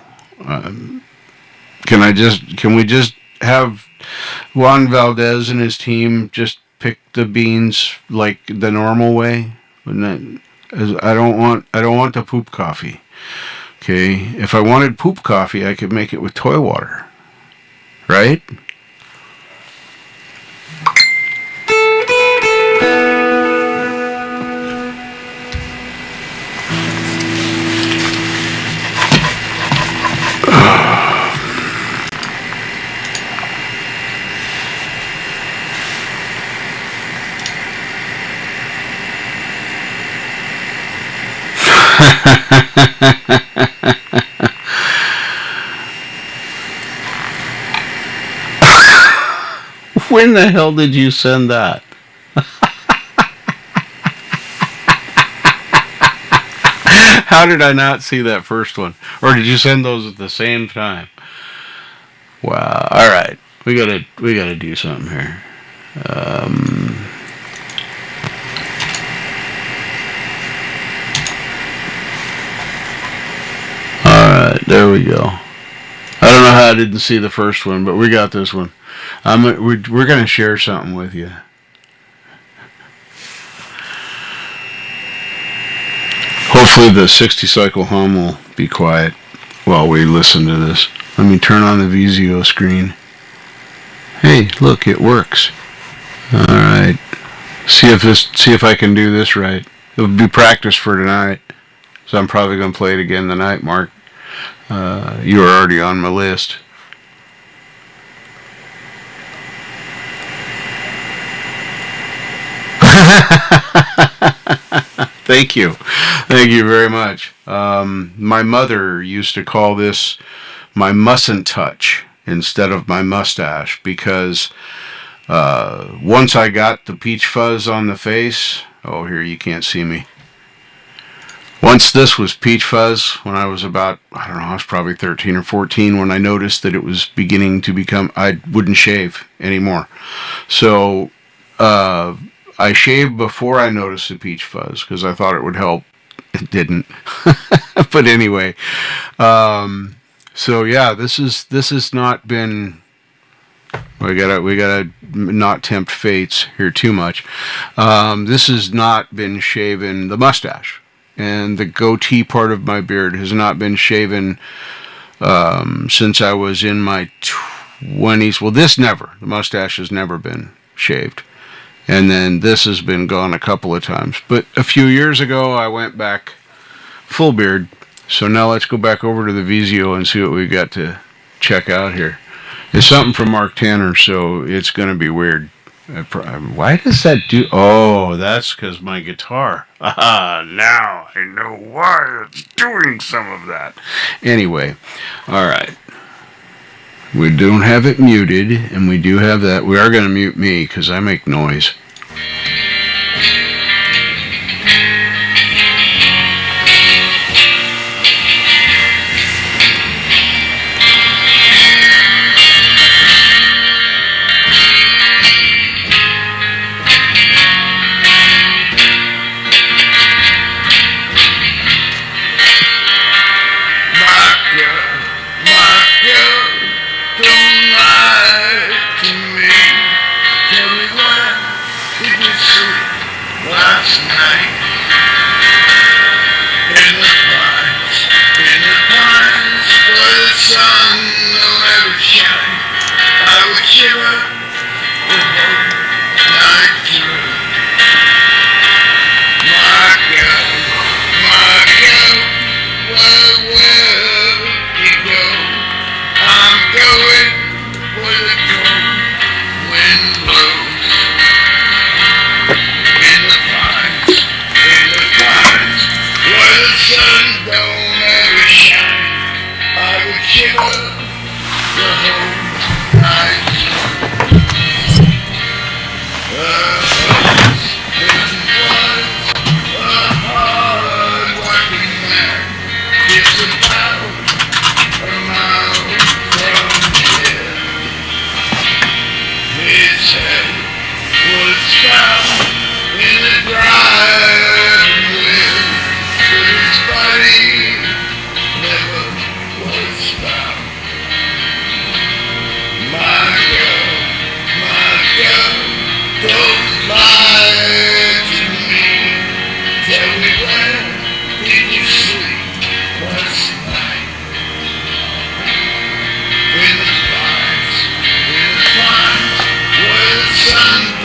Can we just have Juan Valdez and his team just pick the beans like the normal way? I don't want the poop coffee. Okay, if I wanted poop coffee, I could make it with toy water, right? When the hell did you send that? How did I not see that first one? Or did you send those at the same time? Wow. All right. We gotta do something here. All right. There we go. I don't know how I didn't see the first one, but we got this one. We're gonna share something with you. Hopefully the 60 cycle hum will be quiet while we listen to this. Let me turn on the VZO screen. Hey, look, it works. All right. See if I can do this right. It'll be practice for tonight. So I'm probably going to play it again tonight, Mark. You were already on my list. Thank you. Thank you very much. My mother used to call this my mustn't touch instead of my mustache because once I got the peach fuzz on the face, oh, here, you can't see me. Once this was peach fuzz, when I was about, I don't know, I was probably 13 or 14 when I noticed that it was beginning to become, I wouldn't shave anymore. So, I shaved before I noticed the peach fuzz because I thought it would help. It didn't. But anyway, so yeah, this has not been. We gotta not tempt fates here too much. This has not been shaven. The mustache and the goatee part of my beard has not been shaven since I was in my 20s. Well, this never. The mustache has never been shaved. And then this has been gone a couple of times. But a few years ago, I went back full beard. So now let's go back over to the VZO and see what we've got to check out here. It's something from Mark Tanner, so it's going to be weird. Why does that do... Oh, that's because my guitar. Ah, now I know why it's doing some of that. Anyway, all right. We don't have it muted, and we do have that. We are going to mute me because I make noise. My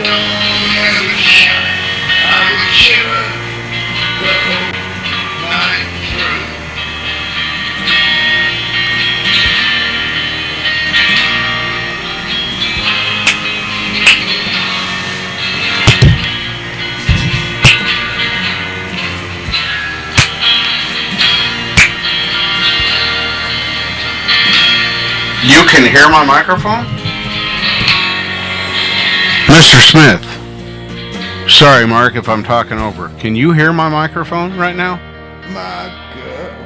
don't ever shine. I would shiver the whole night through. You can hear my microphone? Mr. Smith. Sorry, Mark, if I'm talking over. Can you hear my microphone right now? My girl,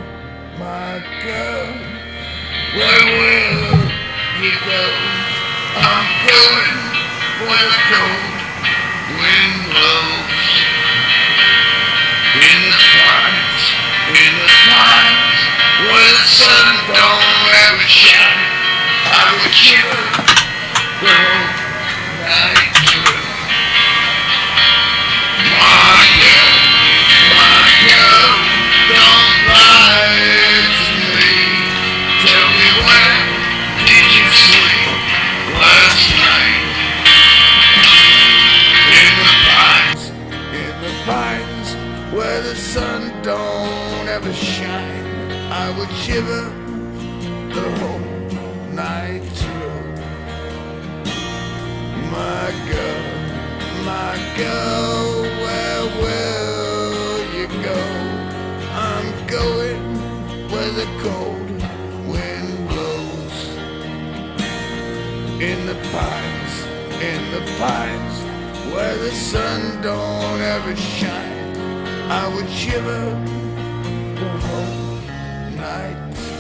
where will you go? I'm going where the cold wind blows. In the pines, where the sun don't ever shine. I would shiver the whole night through. My girl, don't lie to me. Tell me where did you sleep last night? In the pines, where the sun don't ever shine. I would shiver the whole night through. My girl, where will you go? I'm going where the cold wind blows. In the pines, where the sun don't ever shine. I would shiver the whole night through.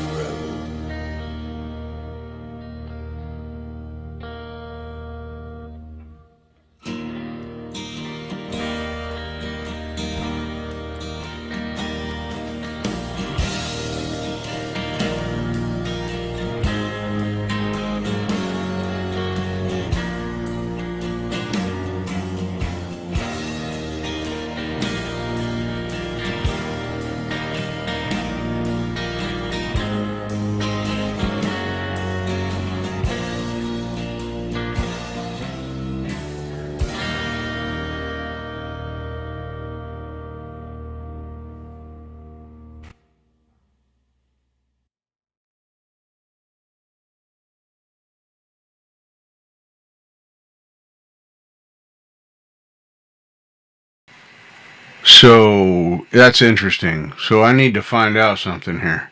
So that's interesting. So I need to find out something here.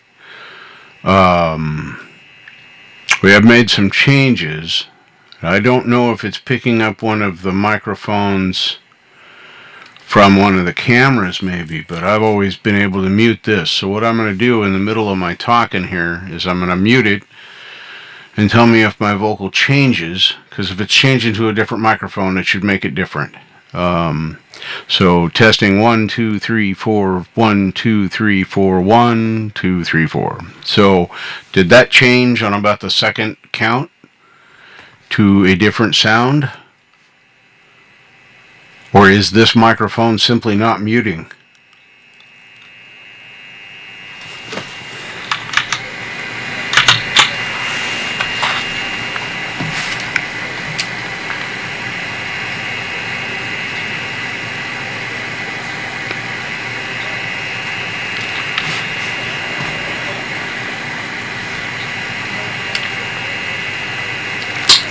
We have made some changes. I don't know if it's picking up one of the microphones from one of the cameras maybe, but I've always been able to mute this. So what I'm going to do in the middle of my talking here is I'm going to mute it and tell me if my vocal changes, because if it's changing to a different microphone, it should make it different. So testing 1 2 3 4 1 2 3 4 1 2 3 4. So did that change on about the second count to a different sound? Or is this microphone simply not muting?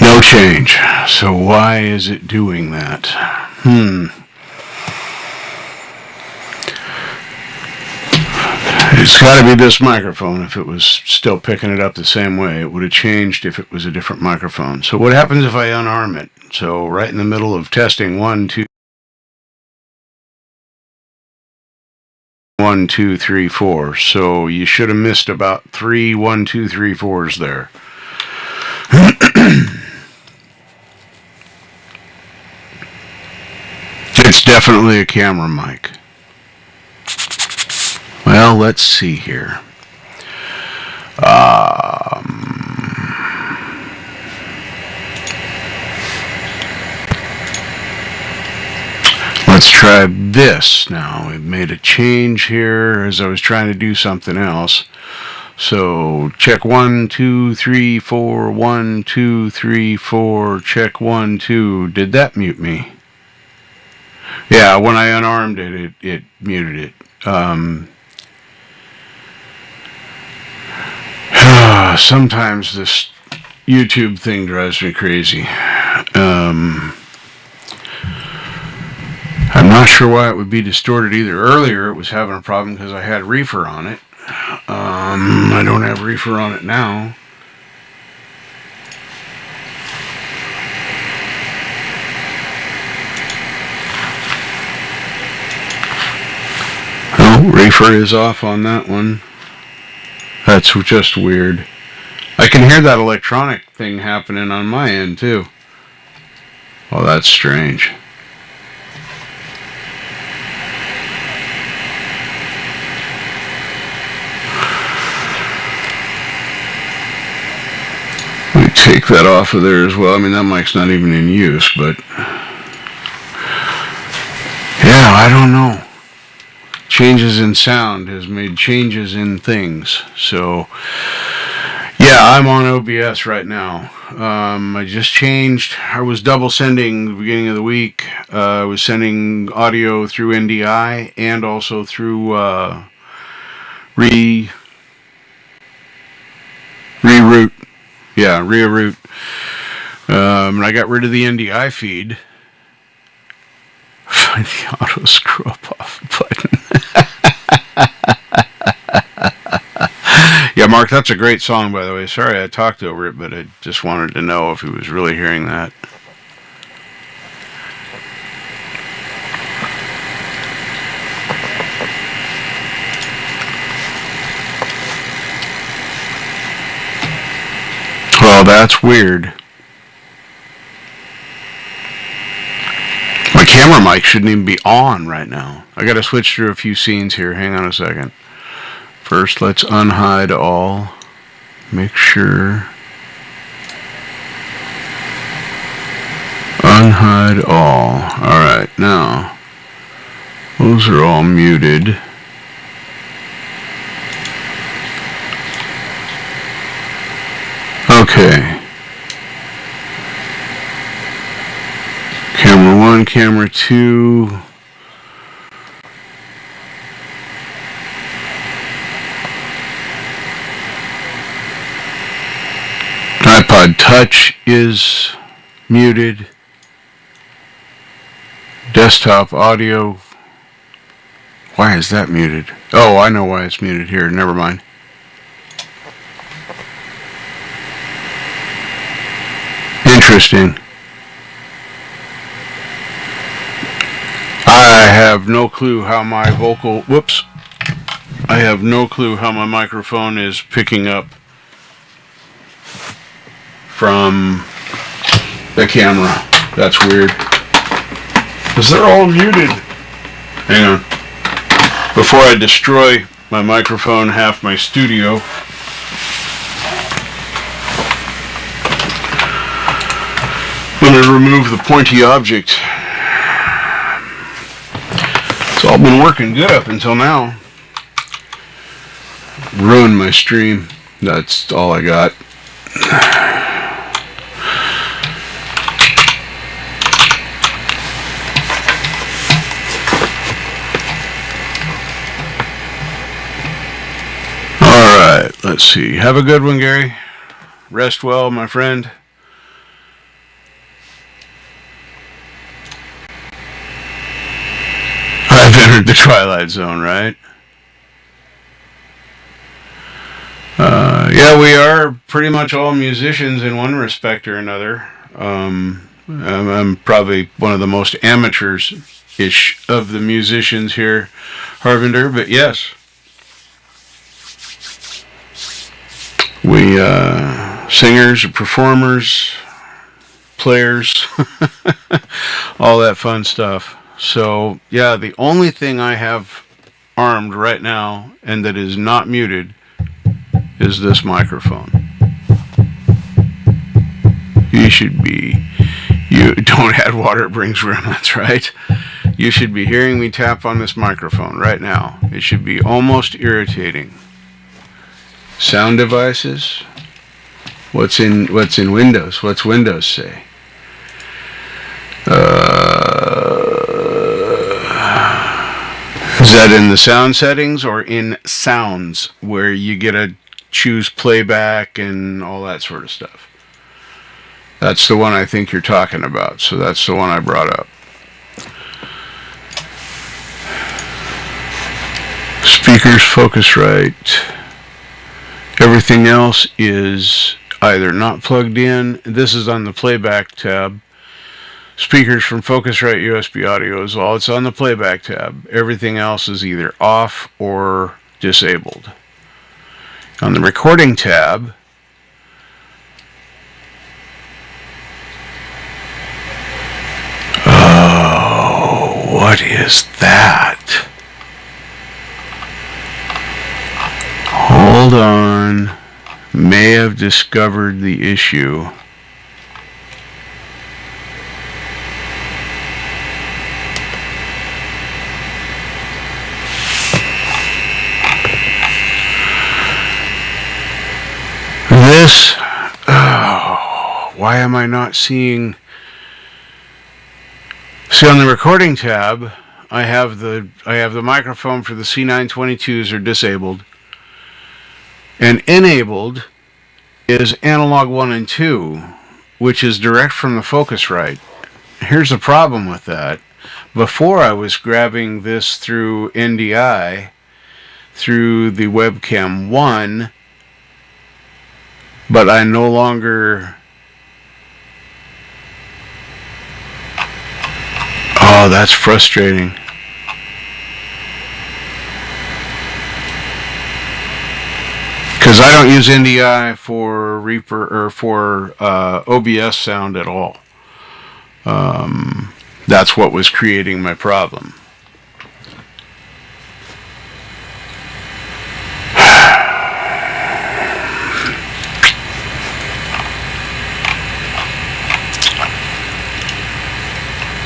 No change. So why is it doing that? It's got to be this microphone. If it was still picking it up the same way, it would have changed if it was a different microphone. So what happens if I unarm it? So right in the middle of testing 1 2 1 2 3 4. So you should have missed about 3 1 2 3 4s there. It's definitely a camera mic. Well, let's see here. Let's try this now. We've made a change here as I was trying to do something else. So check 1, 2, 3, 4, 1, 2, 3, 4, check 1, 2. Did that mute me? Yeah, when I unarmed it muted it. Sometimes this YouTube thing drives me crazy. I'm not sure why it would be distorted either. Earlier it was having a problem because I had reefer on it. I don't have reefer on it now. Oh, reefer is off on that one. That's just weird. I can hear that electronic thing happening on my end too. Oh, that's strange. We take that off of there as well. I mean, that mic's not even in use, but yeah, I don't know. Changes in sound has made changes in things. So yeah, I'm on OBS right now. I just changed. I was double sending the beginning of the week. I was sending audio through NDI and also through reroute. Yeah, reroute. And I got rid of the NDI feed. Find the auto screw up off button. Yeah, Mark, that's a great song, by the way. Sorry I talked over it, but I just wanted to know if he was really hearing that. Well, that's weird. My camera mic shouldn't even be on right now. I gotta switch through a few scenes here. Hang on a second. First, let's unhide all. Make sure. Unhide all. Alright, now. Those are all muted. Okay. Camera 1, camera 2. iPod Touch is muted. Desktop audio. Why is that muted? Oh, I know why it's muted here. Never mind. Interesting. I have no clue how my vocal... Whoops. I have no clue how my microphone is picking up from the camera. That's weird. Because they're all muted. Hang on. Before I destroy my microphone, half my studio, I'm going to remove the pointy object. It's all been working good up until now. Ruined my stream. That's all I got. Alright, let's see. Have a good one, Gary. Rest well, my friend. I've entered the Twilight Zone, right? Yeah, we are pretty much all musicians in one respect or another. I'm probably one of the most amateurs-ish of the musicians here, Harvinder, but yes. We, singers, performers, players, all that fun stuff. So, yeah, the only thing I have armed right now, and that is not muted, is this microphone. You don't add water, it brings remnants, right? You should be hearing me tap on this microphone right now. It should be almost irritating. Sound devices. What's in Windows? What's Windows say? Is that in the sound settings or in sounds where you get to choose playback and all that sort of stuff? That's the one I think you're talking about, so that's the one I brought up. Speakers, Focusrite. Everything else is either not plugged in. This is on the playback tab. Speakers from Focusrite USB audio is all. It's on the playback tab. Everything else is either off or disabled. On the recording tab, oh, what is that? Hold on. May have discovered the issue. This, oh, why am I not seeing? See, on the recording tab, I have the microphone for the C922s are disabled, and enabled is analog 1 and 2, which is direct from the Focusrite. Here's the problem with that. Before I was grabbing this through NDI, through the webcam 1, but I no longer... Oh, that's frustrating. Because I don't use NDI for Reaper or for OBS sound at all. That's what was creating my problem.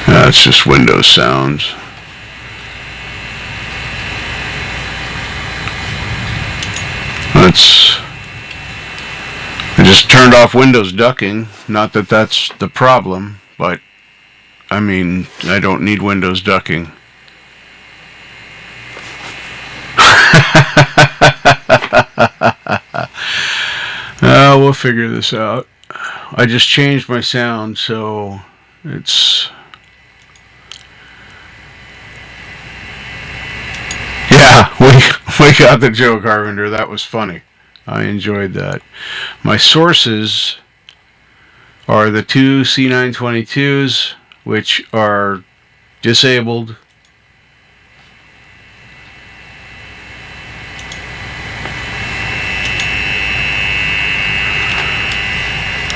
That's just Windows sounds. I just turned off Windows ducking. Not that that's the problem, but I mean, I don't need Windows ducking. We'll figure this out. I just changed my sound, so it's... Yeah, we got the joke, Carpenter. That was funny. I enjoyed that. My sources are the two C922s, which are disabled.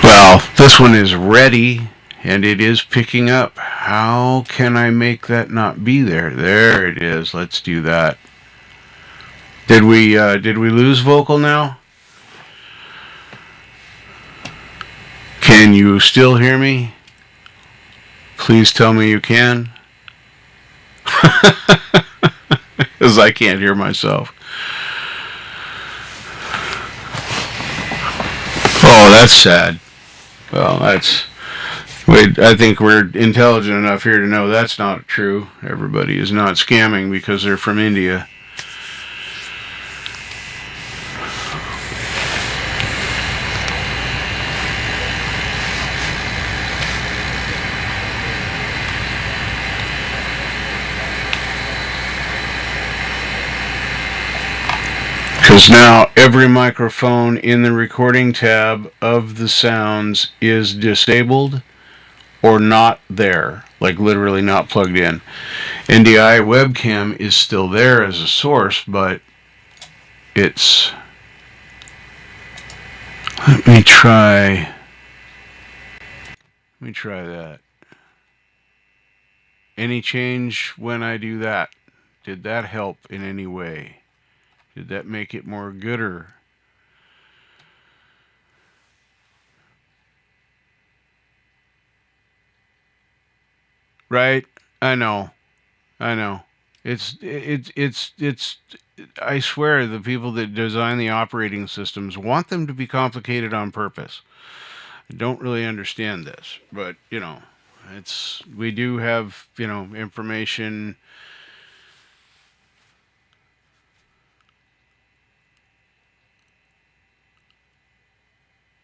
Well, this one is ready, and it is picking up. How can I make that not be there? There it is. Let's do that. Did we lose vocal now? Can you still hear me? Please tell me you can. Because I can't hear myself. Oh, that's sad. Well, I think we're intelligent enough here to know that's not true. Everybody is not scamming because they're from India. Because now every microphone in the recording tab of the sounds is disabled or not there, like literally not plugged in. NDI webcam is still there as a source, but it's... Let me try that. Any change when I do that? Did that help in any way? Did that make it more gooder? Right? I know. It's I swear the people that design the operating systems want them to be complicated on purpose. I don't really understand this, but it's we do have, information.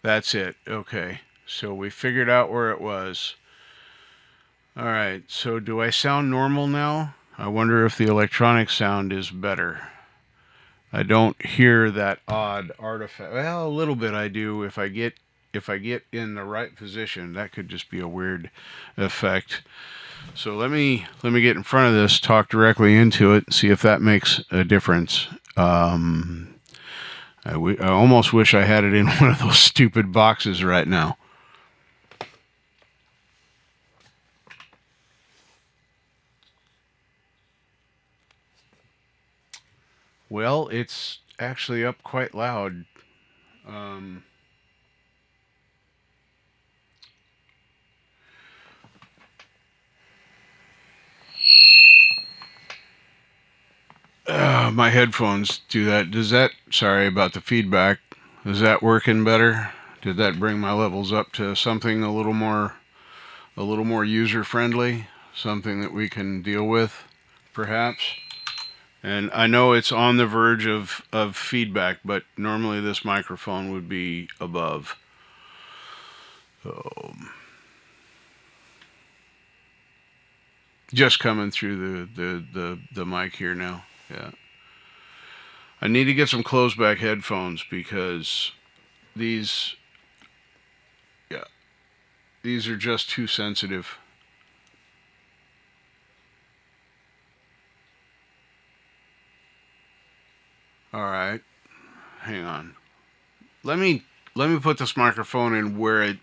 That's it. Okay. So we figured out where it was. All right. So do I sound normal now? I wonder if the electronic sound is better. I don't hear that odd artifact. Well, a little bit I do if I get in the right position. That could just be a weird effect. So let me get in front of this, talk directly into it, see if that makes a difference. I almost wish I had it in one of those stupid boxes right now. Well, it's actually up quite loud. Um, my headphones do that. Does that? Sorry about the feedback. Is that working better? Did that bring my levels up to something a little more user friendly? Something that we can deal with, perhaps? And I know it's on the verge of feedback, but normally this microphone would be above. So just coming through the mic here now. Yeah. I need to get some closed back headphones because these yeah, these are just too sensitive. All right. Hang on. Let me put this microphone in where it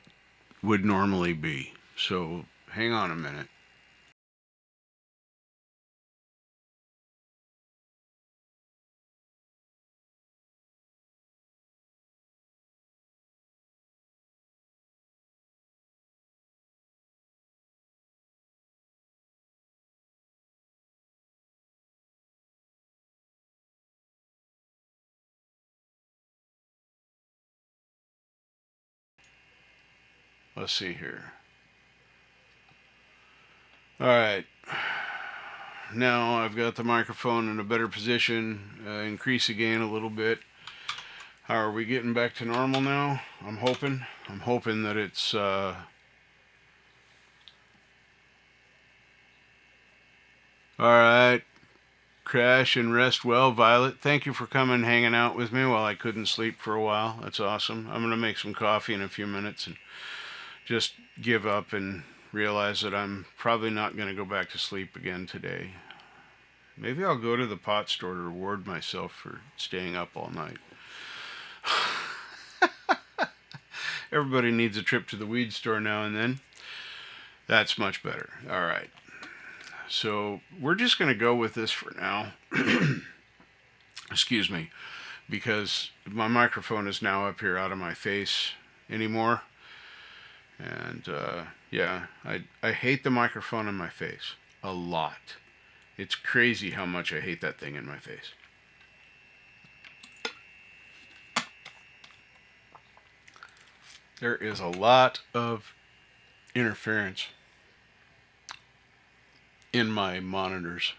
would normally be. So, hang on a minute. Let's see here. All right. Now I've got the microphone in a better position. Increase the gain a little bit. How are we getting back to normal now? I'm hoping. I'm hoping that it's. All right. Crash and rest well, Violet. Thank you for coming hanging out with me while I couldn't sleep for a while. That's awesome. I'm going to make some coffee in a few minutes and just give up and realize that I'm probably not going to go back to sleep again today. Maybe I'll go to the pot store to reward myself for staying up all night. Everybody needs a trip to the weed store now and then. That's much better. All right. So we're just going to go with this for now. Excuse me. Because my microphone is now up here out of my face anymore. And yeah, I hate the microphone in my face a lot. It's crazy how much I hate that thing in my face. There is a lot of interference in my monitors.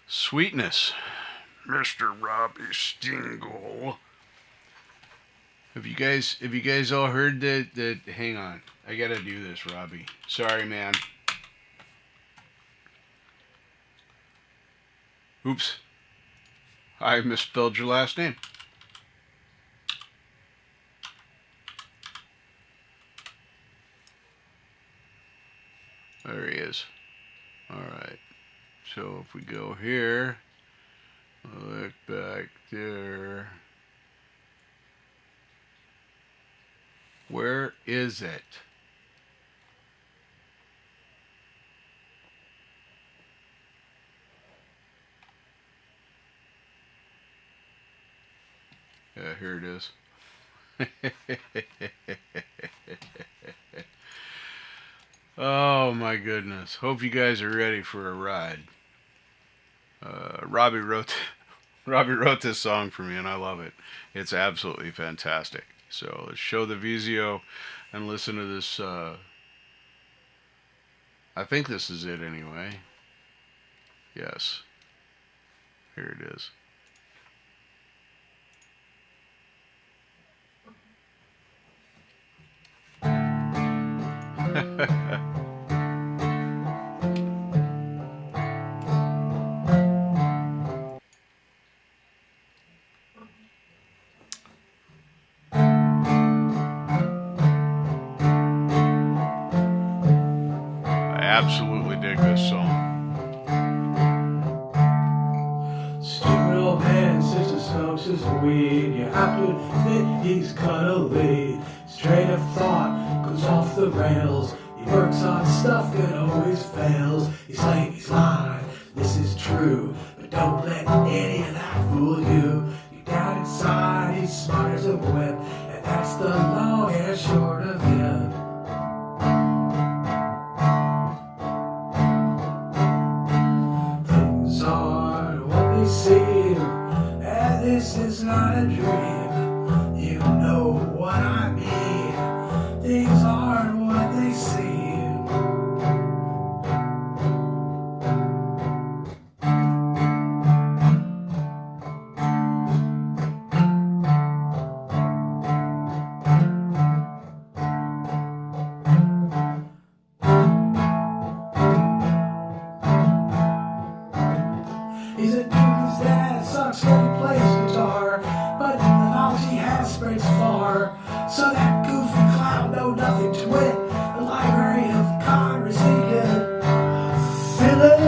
Sweetness, Mr. Robbie Stingle. Have you guys all heard that hang on. I gotta do this, Robbie. Sorry, man. Oops. I misspelled your last name. There he is. Alright. So if we go here, look back there. Where is it? Yeah, here it is. Oh my goodness. Hope you guys are ready for a ride. Robbie wrote Robbie wrote this song for me and I love it. It's absolutely fantastic. So let's show the Vizio and listen to this. I think this is it anyway. Yes. Here it is. I absolutely dig this song. Stupid old man sits and smokes his weed. You have to admit he's cuddly. Straight of thought goes off the rails. He works on stuff that always fails. He's lame, he's lying, this is true. But don't let any of that fool you. Deep down inside, he's smart as a whip. And that's the long and short of it. Things aren't what they seem, and this is not a dream. You know what I mean. Things aren't what they seem. He's a dude's dad, sucks when he plays guitar, but the knowledge he has spreads far. So that goofy clown know nothing to it. The Library of Congress, he can fill it.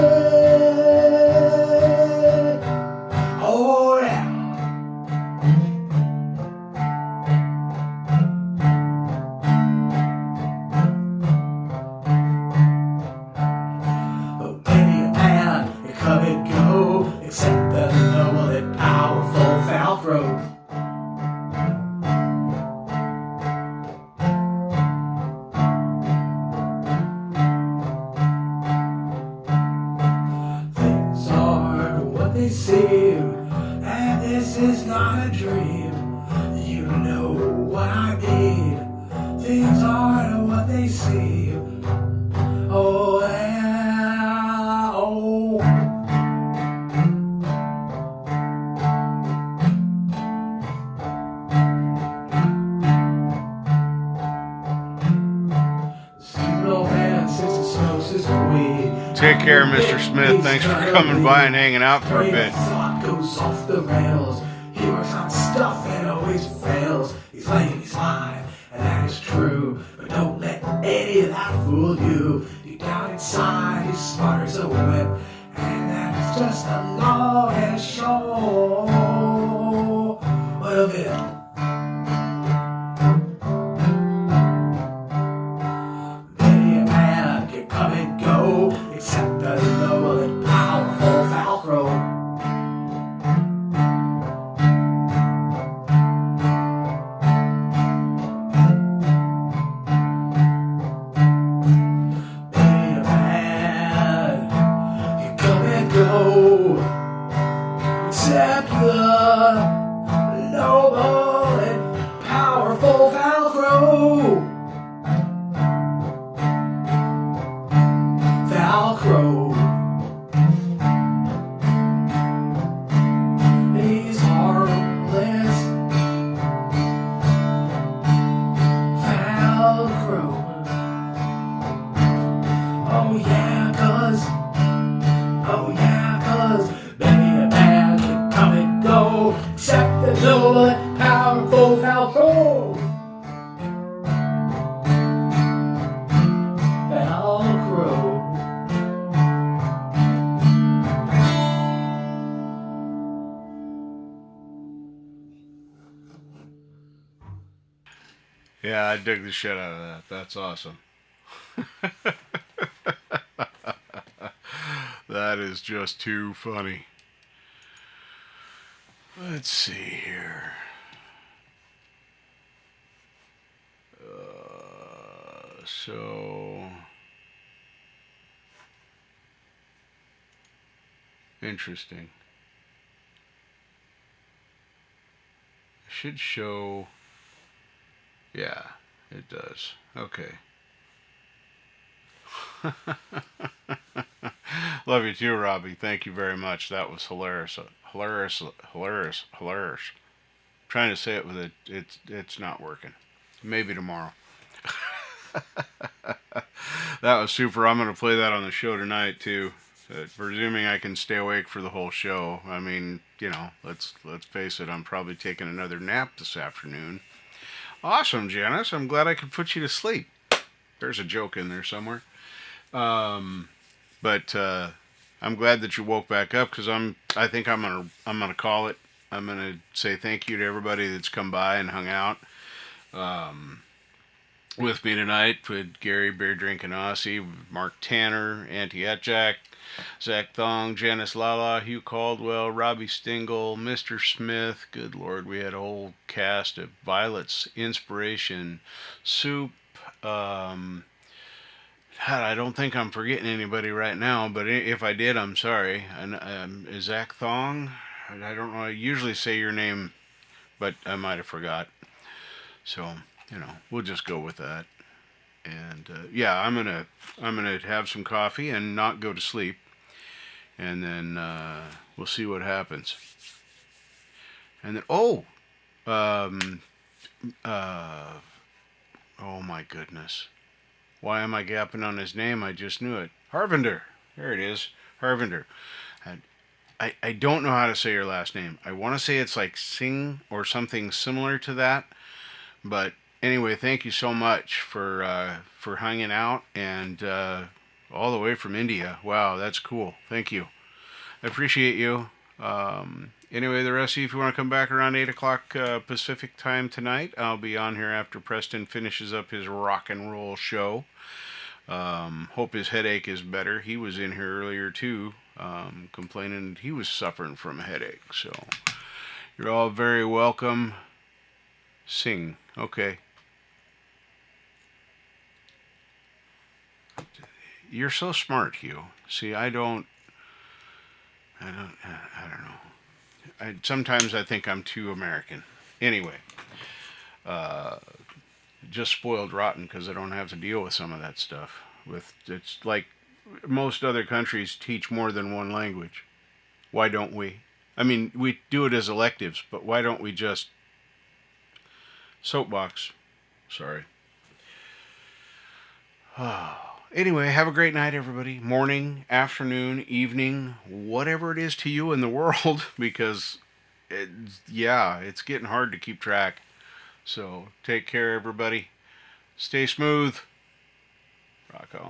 Oh yeah. But many a man, you come and go, except the noble and powerful TheFalcro. Things aren't what they seem, and this is not a dream. You know what I mean. Things aren't what they seem. Oh yeah, oh. Stupid old man sits and smokes his weed. Take care, Mr. Smith. Thanks for coming by and hanging out for a bit. Thought goes off the rails. He works on stuff and always fails. He's lame, he's lying, and that is true. But don't let any of that fool you. Deep down inside, he's smart as a whip, and that is just a long and short of it. Many a man can come and go, except the noble and powerful TheFalcro. Many a man can come and go, except the noble and powerful TheFalcro. TheFalcro. He's harmless. TheFalcro. Oh yeah, cause many a man can come and go, except the noble and powerful TheFalcro. TheFalcro. Yeah, I dig the shit out of that. That's awesome. That is just too funny. Let's see here. So Interesting. Should show. Yeah, it does. Okay. Love you too, Robbie. Thank you very much. That was hilarious. Hilarious, hilarious, hilarious. Trying to say it with it, it's not working. Maybe tomorrow. That was super. I'm gonna play that on the show tonight too. Presuming I can stay awake for the whole show. I mean, let's face it. I'm probably taking another nap this afternoon. Awesome, Janice. I'm glad I could put you to sleep. There's a joke in there somewhere. But I'm glad that you woke back up because I think I'm gonna call it. I'm gonna say thank you to everybody that's come by and hung out with me tonight. With Gary Beer Drinking Aussie, Mark Tanner, Auntie Etjack, Zach Thong, Janice Lala, Hugh Caldwell, Robbie Stingle, Mr. Smith. Good Lord, we had a whole cast of Violet's Inspiration, Soup. God, I don't think I'm forgetting anybody right now, but if I did, I'm sorry. And is Zach Thong? I don't know. I usually say your name, but I might have forgot. So we'll just go with that. And yeah, I'm gonna have some coffee and not go to sleep, and then we'll see what happens. And then um, uh, oh my goodness. Why am I gapping on his name? I just knew it. Harvinder. There it is. Harvinder. I don't know how to say your last name. I want to say it's like Singh or something similar to that. But anyway, thank you so much for hanging out and all the way from India. Wow, that's cool. Thank you. I appreciate you. Anyway, the rest of you, if you want to come back around 8 o'clock Pacific time tonight, I'll be on here after Preston finishes up his rock and roll show. Hope his headache is better. He was in here earlier too, complaining he was suffering from a headache. So you're all very welcome. Sing. Okay. You're so smart, Hugh. See, I don't know. Sometimes I think I'm too American. Anyway, just spoiled rotten because I don't have to deal with some of that stuff. It's like most other countries teach more than one language. Why don't we? I mean, we do it as electives, but why don't we just soapbox? Sorry. Anyway, have a great night, everybody. Morning, afternoon, evening, whatever it is to you in the world, because it's getting hard to keep track. So take care, everybody. Stay smooth. Rock on.